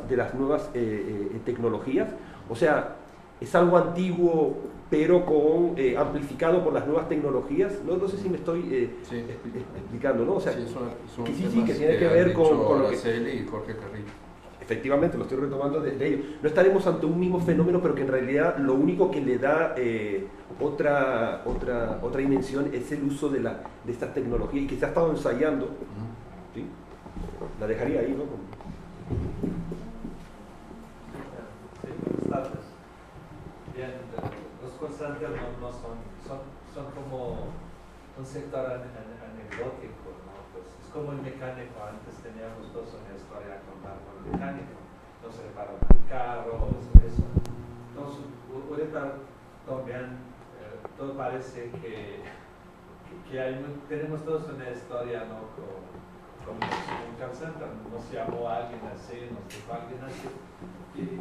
tecnologías. O sea, es algo antiguo, pero amplificado por las nuevas tecnologías. No sé si me estoy explicando, ¿no? O sea, son que tiene que ver con lo que... Araceli y Jorge Carrillo. Efectivamente, lo estoy retomando de ello. No estaremos ante un mismo fenómeno, pero que en realidad lo único que le da otra dimensión es el uso de estas tecnologías y que se ha estado ensayando. ¿Sí? La dejaría ahí, ¿no? Sí, buenas tardes. Bien, los constantes no son como un sector anecdótico, ¿no? Pues es como el mecánico, antes teníamos todos una historia a contar con el mecánico, no se reparan carros, eso. Entonces, ahorita también todo parece que tenemos todos una historia, ¿no? Como un call center, nos llamó alguien así, nos dijo alguien así, y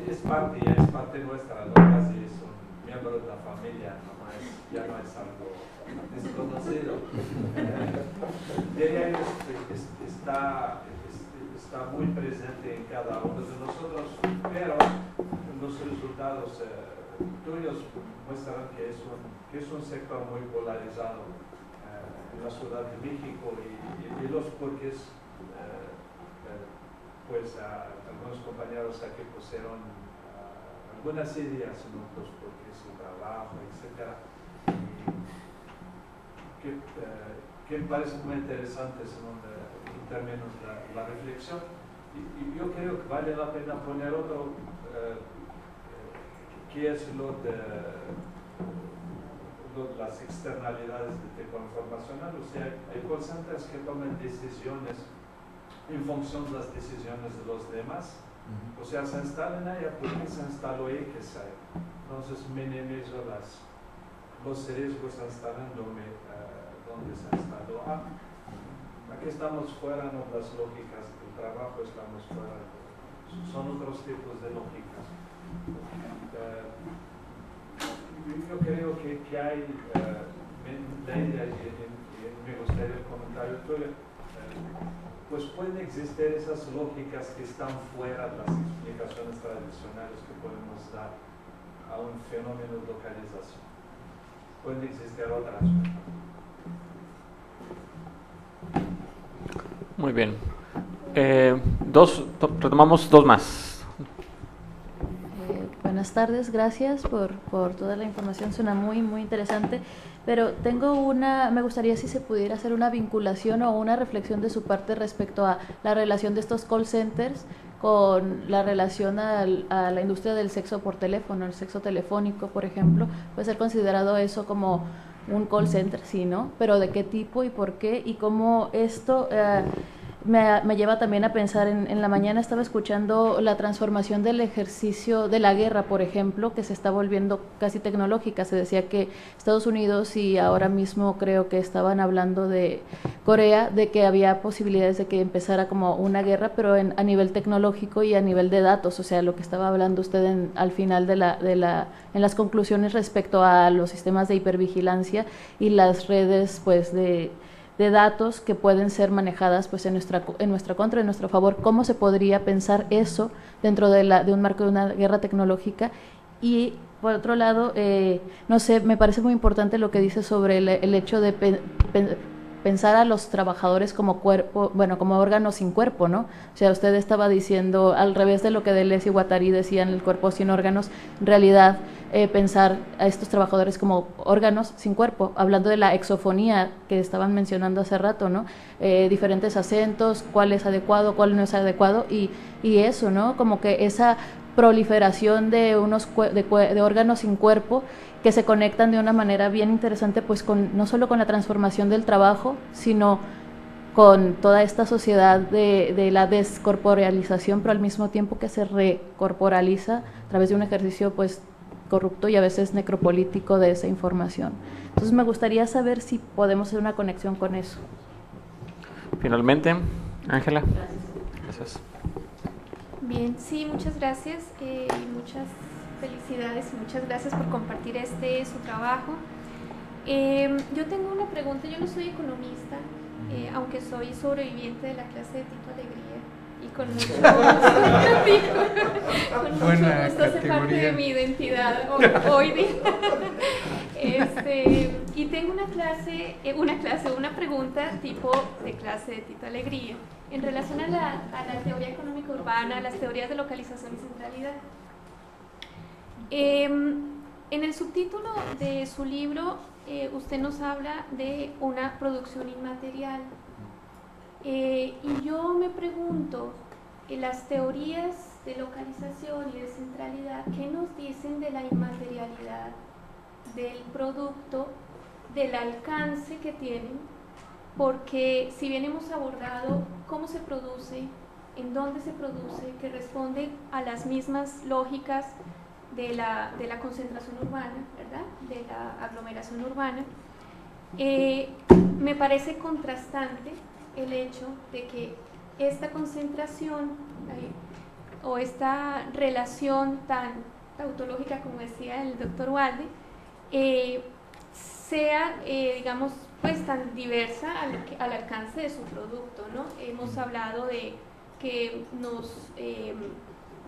es parte nuestra, ¿no? Casi es un miembro de la familia, ya no es algo desconocido. Diría que está muy presente en cada uno de nosotros, pero los resultados tuyos muestran que es un sector muy polarizado en la Ciudad de México y los porqués, pues algunos compañeros aquí pusieron algunas ideas en otros porqués, su trabajo, etc. Que me parecen muy interesantes en términos de la reflexión. Y yo creo que vale la pena poner otro, que es las externalidades del tipo informacional. O sea, hay call centers que toman decisiones en función de las decisiones de los demás. O sea, se instalan ahí porque se instaló X ahí. Entonces minimizo los riesgos instalándome donde se instaló A. Aquí estamos fuera, no las lógicas del trabajo, estamos fuera. Son otros tipos de lógicas. Yo creo que hay, y me gustaría el comentario tuyo, pues pueden existir esas lógicas que están fuera de las explicaciones tradicionales que podemos dar a un fenómeno de localización. Pueden existir otras. Muy bien. Retomamos dos más. Buenas tardes, gracias por toda la información, suena muy interesante, pero me gustaría si se pudiera hacer una vinculación o una reflexión de su parte respecto a la relación de estos call centers con la relación a la industria del sexo por teléfono, el sexo telefónico, por ejemplo. Puede ser considerado eso como un call center, sí, ¿no? Pero ¿de qué tipo y por qué? Y cómo esto me lleva también a pensar, en la mañana estaba escuchando la transformación del ejercicio de la guerra, por ejemplo, que se está volviendo casi tecnológica. Se decía que Estados Unidos, y ahora mismo creo que estaban hablando de Corea, de que había posibilidades de que empezara como una guerra, pero a nivel tecnológico y a nivel de datos. O sea, lo que estaba hablando usted al final en las conclusiones respecto a los sistemas de hipervigilancia y las redes, pues, de datos que pueden ser manejadas, pues, en nuestra contra, en nuestro favor. ¿Cómo se podría pensar eso dentro de un marco de una guerra tecnológica? Y por otro lado, no sé, me parece muy importante lo que dice sobre el hecho de pensar a los trabajadores como cuerpo, bueno, como órganos sin cuerpo, ¿no? O sea, usted estaba diciendo, al revés de lo que Deleuze y Guattari decían, el cuerpo sin órganos, en realidad pensar a estos trabajadores como órganos sin cuerpo, hablando de la exofonía que estaban mencionando hace rato, ¿no? Diferentes acentos, cuál es adecuado, cuál no es adecuado, y eso, ¿no? Como que esa proliferación de de órganos sin cuerpo que se conectan de una manera bien interesante, pues no solo con la transformación del trabajo, sino con toda esta sociedad de la descorporalización, pero al mismo tiempo que se recorporaliza a través de un ejercicio pues corrupto y a veces necropolítico de esa información. Entonces me gustaría saber si podemos hacer una conexión con eso. Finalmente, Ángela. Gracias. Bien, sí, muchas gracias y muchas felicidades y muchas gracias por compartir su trabajo. Yo tengo una pregunta, yo no soy economista, aunque soy sobreviviente de la clase de Tito Alegría y con mucho gusto hace parte de mi identidad hoy día. Y tengo una pregunta tipo de clase de Tito Alegría en relación a la teoría económica urbana, a las teorías de localización y centralidad. En el subtítulo de su libro, usted nos habla de una producción inmaterial. Y yo me pregunto, las teorías de localización y de centralidad, ¿qué nos dicen de la inmaterialidad del producto, del alcance que tienen? Porque si bien hemos abordado cómo se produce, en dónde se produce, que responde a las mismas lógicas de la concentración urbana, ¿verdad?, de la aglomeración urbana, me parece contrastante el hecho de que esta concentración o esta relación tan tautológica, como decía el doctor Walde, sea, digamos, pues tan diversa al alcance de su producto, ¿no? Hemos hablado de que nos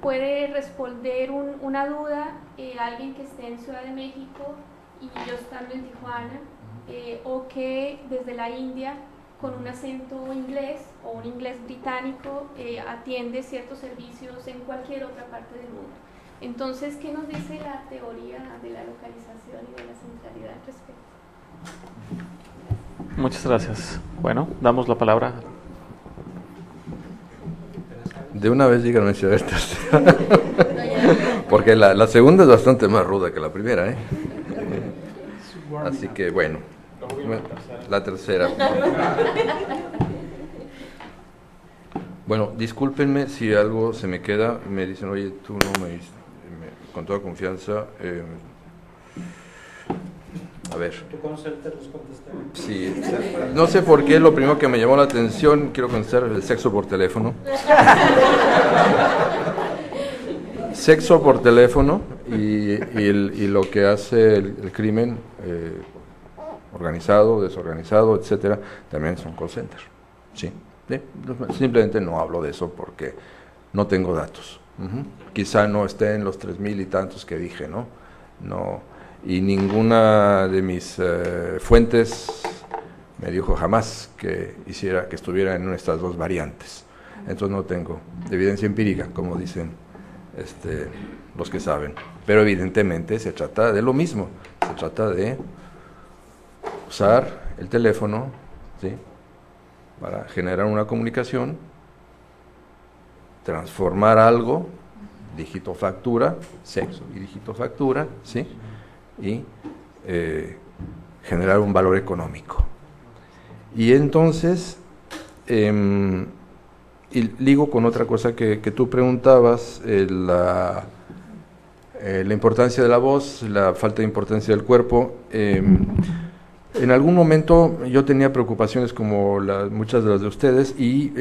puede responder una duda alguien que esté en Ciudad de México y yo estando en Tijuana, o que desde la India con un acento inglés o un inglés británico atiende ciertos servicios en cualquier otra parte del mundo. Entonces, ¿qué nos dice la teoría de la localización y de la centralidad al respecto? Muchas gracias. Bueno, damos la palabra. De una vez díganme si esta porque la segunda es bastante más ruda que la primera, ¿eh? Así que bueno, la tercera. Bueno, discúlpenme si algo se me queda, me dicen, oye, tú no con toda confianza, a ver. ¿Tú conocerte los contestaré? Sí, no sé por qué, lo primero que me llamó la atención, quiero contestar, el sexo por teléfono. Sexo por teléfono y lo que hace el crimen organizado, desorganizado, etcétera, también son call centers. Sí. Simplemente no hablo de eso porque no tengo datos. Quizá no esté en los 3,000 y tantos que dije, ¿no? Y ninguna de mis fuentes me dijo jamás que estuviera en estas dos variantes. Entonces no tengo evidencia empírica, como dicen los que saben. Pero evidentemente se trata de lo mismo. Se trata de usar el teléfono, ¿sí?, para generar una comunicación, transformar algo, dígito-factura, sexo y dígito-factura, ¿sí?, y generar un valor económico. Y entonces, y ligo con otra cosa que tú preguntabas, la importancia de la voz, la falta de importancia del cuerpo. En algún momento yo tenía preocupaciones como muchas de las de ustedes y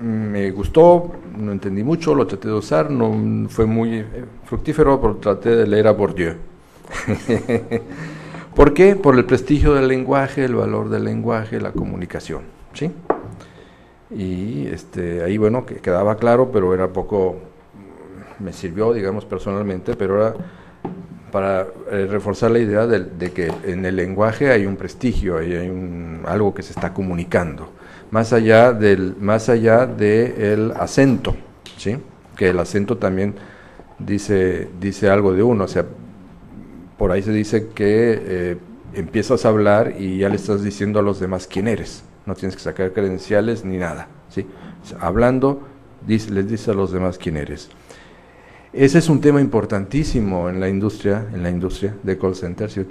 me gustó, no entendí mucho, lo traté de usar, no fue muy fructífero, pero traté de leer a Bourdieu. ¿Por qué? Por el prestigio del lenguaje, el valor del lenguaje, la comunicación, ¿sí? Y ahí, bueno, que quedaba claro, pero era poco, me sirvió, digamos, personalmente, pero era para reforzar la idea de que en el lenguaje hay un prestigio, hay algo que se está comunicando, más allá del acento, ¿sí?, que el acento también dice algo de uno. O sea, por ahí se dice que empiezas a hablar y ya le estás diciendo a los demás quién eres, no tienes que sacar credenciales ni nada, ¿sí? O sea, hablando les dices a los demás quién eres. Ese es un tema importantísimo en la industria de call centers. Yo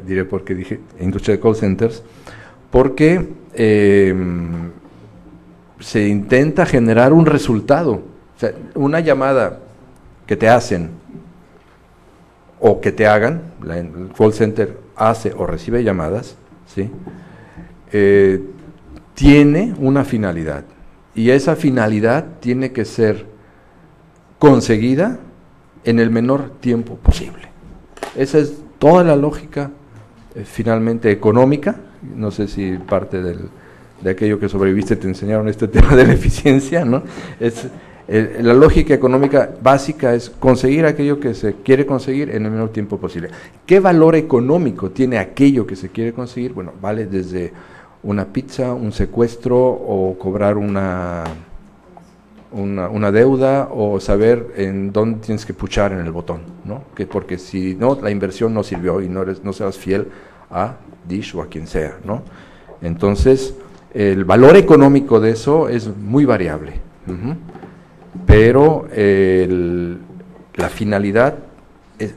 diré por qué dije industria de call centers, porque se intenta generar un resultado. O sea, una llamada que te hacen o que te hagan, el call center hace o recibe llamadas, ¿sí? Tiene una finalidad, y esa finalidad tiene que ser conseguida en el menor tiempo posible. Esa es toda la lógica finalmente económica. No sé si parte de aquello que sobreviviste te enseñaron este tema de la eficiencia, ¿no? La lógica económica básica es conseguir aquello que se quiere conseguir en el menor tiempo posible. ¿Qué valor económico tiene aquello que se quiere conseguir? Bueno, vale desde una pizza, un secuestro, o cobrar una deuda, o saber en dónde tienes que puchar en el botón, ¿no? Porque si no, la inversión no sirvió y no serás fiel a Dish o a quien sea, ¿no? Entonces, el valor económico de eso es muy variable, pero la finalidad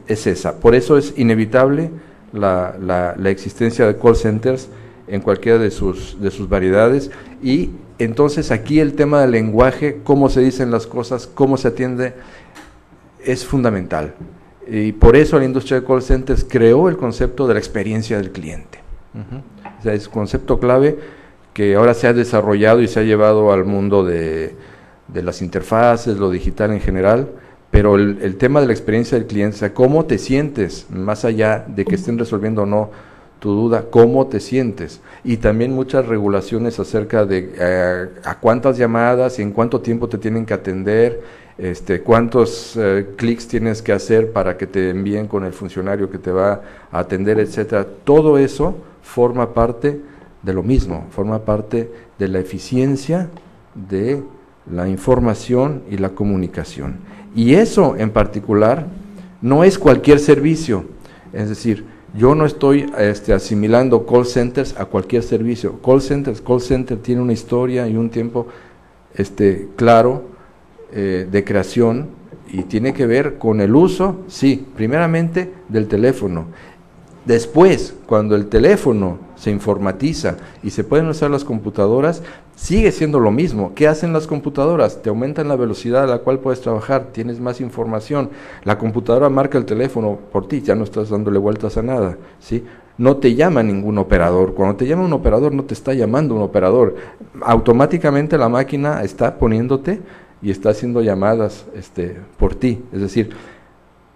es esa. Por eso es inevitable la existencia de call centers en cualquiera de sus variedades. Y entonces aquí el tema del lenguaje, cómo se dicen las cosas, cómo se atiende, es fundamental. Y por eso la industria de call centers creó el concepto de la experiencia del cliente. O sea, es un concepto clave que ahora se ha desarrollado y se ha llevado al mundo de las interfaces, lo digital en general, pero el tema de la experiencia del cliente, o sea, cómo te sientes, más allá de que estén resolviendo o no tu duda, cómo te sientes. Y también muchas regulaciones acerca de a cuántas llamadas y en cuánto tiempo te tienen que atender, cuántos clics tienes que hacer para que te envíen con el funcionario que te va a atender, etcétera. Todo eso forma parte de lo mismo, forma parte de la eficiencia de la información y la comunicación. Y eso en particular no es cualquier servicio, es decir, yo no estoy asimilando call centers a cualquier servicio. Call center tiene una historia y un tiempo claro de creación, y tiene que ver con el uso, sí, primeramente del teléfono. Después, cuando el teléfono se informatiza y se pueden usar las computadoras, sigue siendo lo mismo. ¿Qué hacen las computadoras? Te aumentan la velocidad a la cual puedes trabajar, tienes más información. La computadora marca el teléfono por ti, ya no estás dándole vueltas a nada, ¿sí? No te llama ningún operador. Cuando te llama un operador, no te está llamando un operador. Automáticamente la máquina está poniéndote y está haciendo llamadas por ti. Es decir,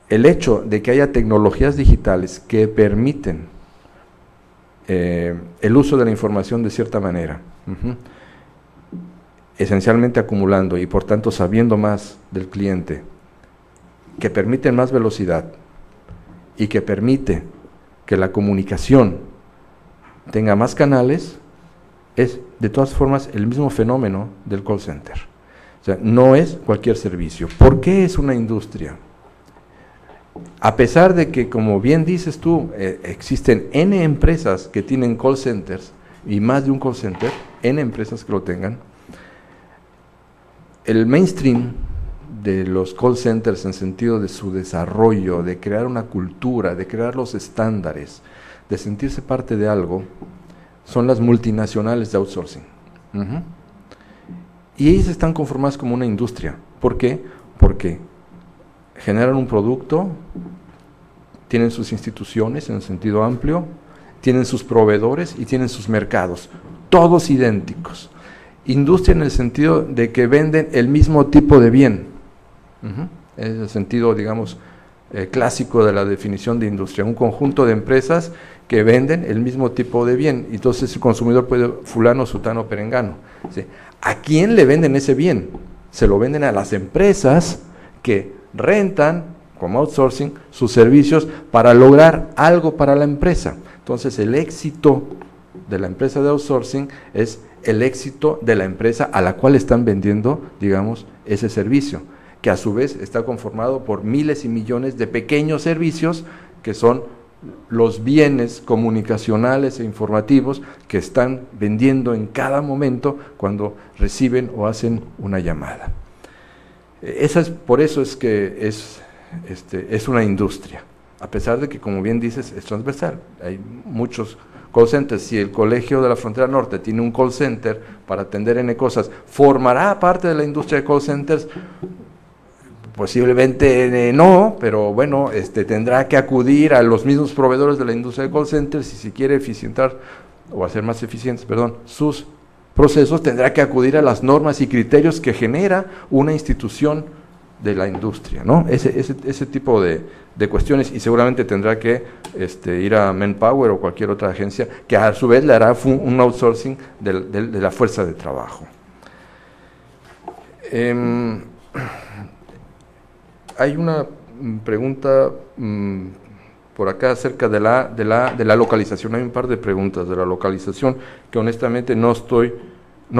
el hecho de que haya tecnologías digitales que permiten el uso de la información de cierta manera, esencialmente acumulando y por tanto sabiendo más del cliente, que permiten más velocidad y que permite que la comunicación tenga más canales, es de todas formas el mismo fenómeno del call center. O sea, no es cualquier servicio. ¿Por qué es una industria? A pesar de que, como bien dices tú, existen N empresas que tienen call centers, y más de un call center, N empresas que lo tengan, el mainstream de los call centers en sentido de su desarrollo, de crear una cultura, de crear los estándares, de sentirse parte de algo, son las multinacionales de outsourcing. Y ellas están conformadas como una industria. ¿Por qué? Porque generan un producto, tienen sus instituciones en el sentido amplio, tienen sus proveedores y tienen sus mercados, todos idénticos. Industria en el sentido de que venden el mismo tipo de bien. Es el sentido, digamos, clásico de la definición de industria, un conjunto de empresas que venden el mismo tipo de bien. Entonces el consumidor puede fulano, sutano, perengano, ¿sí? ¿A quién le venden ese bien? Se lo venden a las empresas que rentan, como outsourcing, sus servicios para lograr algo para la empresa. Entonces el éxito de la empresa de outsourcing es el éxito de la empresa a la cual están vendiendo, digamos, ese servicio, que a su vez está conformado por miles y millones de pequeños servicios que son los bienes comunicacionales e informativos que están vendiendo en cada momento cuando reciben o hacen una llamada. Por eso es que es una industria, a pesar de que, como bien dices, es transversal. Hay muchos call centers. Si el Colegio de la Frontera Norte tiene un call center para atender N cosas, ¿formará parte de la industria de call centers? Posiblemente no, pero bueno, tendrá que acudir a los mismos proveedores de la industria de call centers, y si quiere eficientar o hacer más eficientes, sus procesos, tendrá que acudir a las normas y criterios que genera una institución de la industria, ¿no? Ese tipo de cuestiones, y seguramente tendrá que ir a Manpower o cualquier otra agencia que a su vez le hará un outsourcing de la fuerza de trabajo. Hay una pregunta por acá acerca de la localización. Hay un par de preguntas de la localización que honestamente no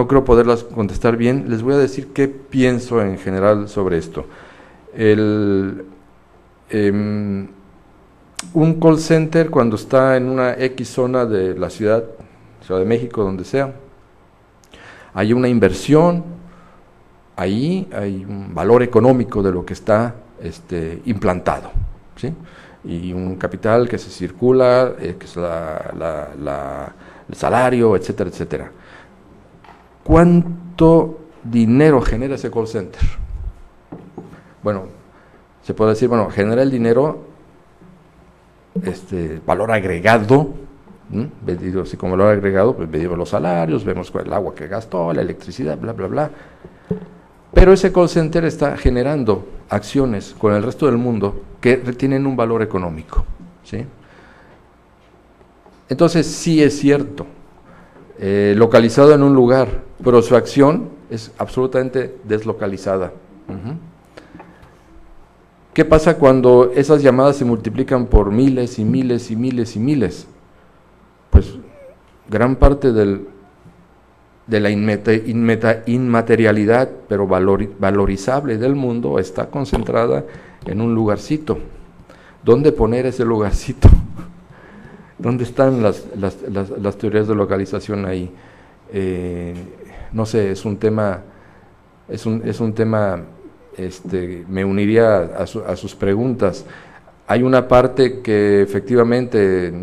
creo poderlas contestar bien. Les voy a decir qué pienso en general sobre esto. Un call center, cuando está en una X zona de la Ciudad de México, donde sea, hay una inversión, ahí hay un valor económico de lo que está implantado, ¿sí? Y un capital que se circula, que es el salario, etcétera, etcétera. ¿Cuánto dinero genera ese call center? Bueno, se puede decir, genera el dinero, valor agregado, vendido así como valor agregado, pues medimos los salarios, vemos el agua que gastó, la electricidad, bla, bla, bla. Pero ese call center está generando acciones con el resto del mundo que tienen un valor económico, ¿sí? Entonces, sí es cierto, localizado en un lugar, pero su acción es absolutamente deslocalizada. ¿Qué pasa cuando esas llamadas se multiplican por miles y miles y miles y miles? Pues gran parte de la inmaterialidad, pero valorizable del mundo, está concentrada en un lugarcito. ¿Dónde poner ese lugarcito? ¿Dónde están las teorías de localización ahí? No sé, es un tema, me uniría a sus preguntas. Hay una parte que efectivamente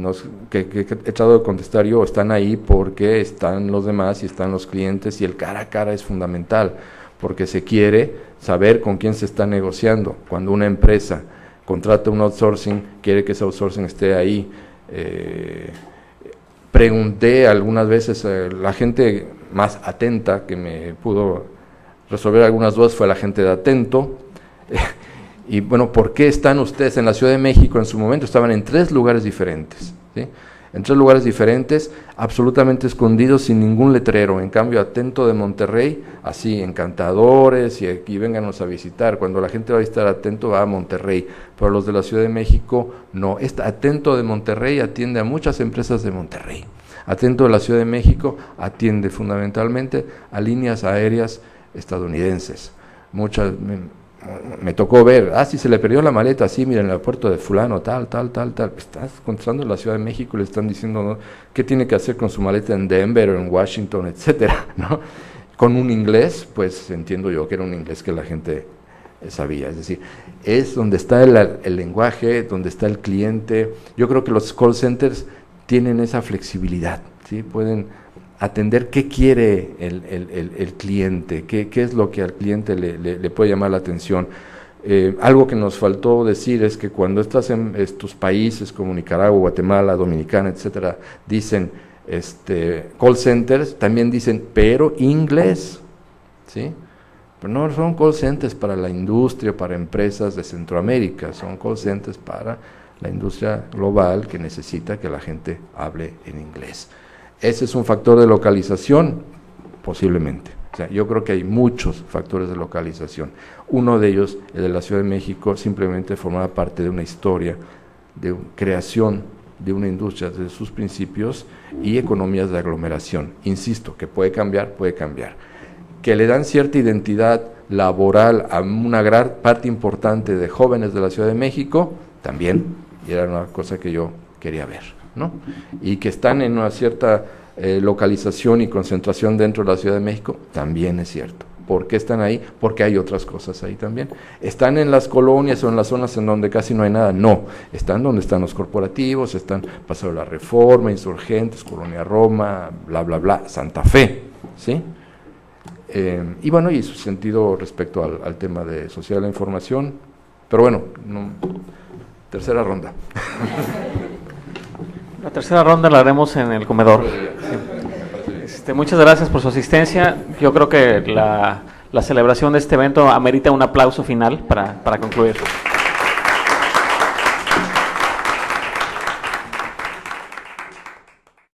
que he tratado de contestar yo, están ahí porque están los demás y están los clientes, y el cara a cara es fundamental, porque se quiere saber con quién se está negociando. Cuando una empresa contrata un outsourcing, quiere que ese outsourcing esté ahí. Pregunté algunas veces, la gente más atenta que me pudo resolver algunas dudas fue la gente de Atento. Y bueno, ¿por qué están ustedes en la Ciudad de México? En su momento estaban en 3 lugares diferentes, ¿sí? En 3 lugares diferentes, absolutamente escondidos, sin ningún letrero. En cambio, Atento de Monterrey, así, encantadores, y aquí vénganos a visitar. Cuando la gente va a visitar Atento, va a Monterrey, pero los de la Ciudad de México, no. Atento de Monterrey atiende a muchas empresas de Monterrey. Atento de la Ciudad de México atiende fundamentalmente a líneas aéreas estadounidenses. Me tocó ver, si se le perdió la maleta, mira, en el aeropuerto de fulano, tal. Estás contestando en la Ciudad de México, le están diciendo, ¿no?, qué tiene que hacer con su maleta en Denver o en Washington, etcétera, ¿no? Con un inglés, pues entiendo yo que era un inglés que la gente sabía. Es decir, es donde está el lenguaje, donde está el cliente. Yo creo que los call centers tienen esa flexibilidad, ¿sí? Pueden atender qué quiere el cliente, qué es lo que al cliente le puede llamar la atención. Algo que nos faltó decir es que cuando estás en estos países como Nicaragua, Guatemala, Dominicana, etcétera, dicen call centers, también dicen pero inglés, ¿sí? Pero no son call centers para la industria, para empresas de Centroamérica, son call centers para la industria global que necesita que la gente hable en inglés. ¿Ese es un factor de localización? Posiblemente. O sea, yo creo que hay muchos factores de localización. Uno de ellos, el de la Ciudad de México, simplemente formaba parte de una historia de creación de una industria desde sus principios y economías de aglomeración. Insisto, que puede cambiar, que le dan cierta identidad laboral a una gran parte importante de jóvenes de la Ciudad de México, también, y era una cosa que yo quería ver, ¿no? Y que están en una cierta localización y concentración dentro de la Ciudad de México, también es cierto. ¿Por qué están ahí? Porque hay otras cosas ahí también. ¿Están en las colonias o en las zonas en donde casi no hay nada? No, están donde están los corporativos, están Paseo de la Reforma, Insurgentes, Colonia Roma, bla, bla, bla, Santa Fe, ¿sí? Y bueno, y su sentido respecto al tema de sociedad de la información, pero bueno, tercera ronda. La tercera ronda la haremos en el comedor. Sí. Muchas gracias por su asistencia. Yo creo que la celebración de este evento amerita un aplauso final para concluir.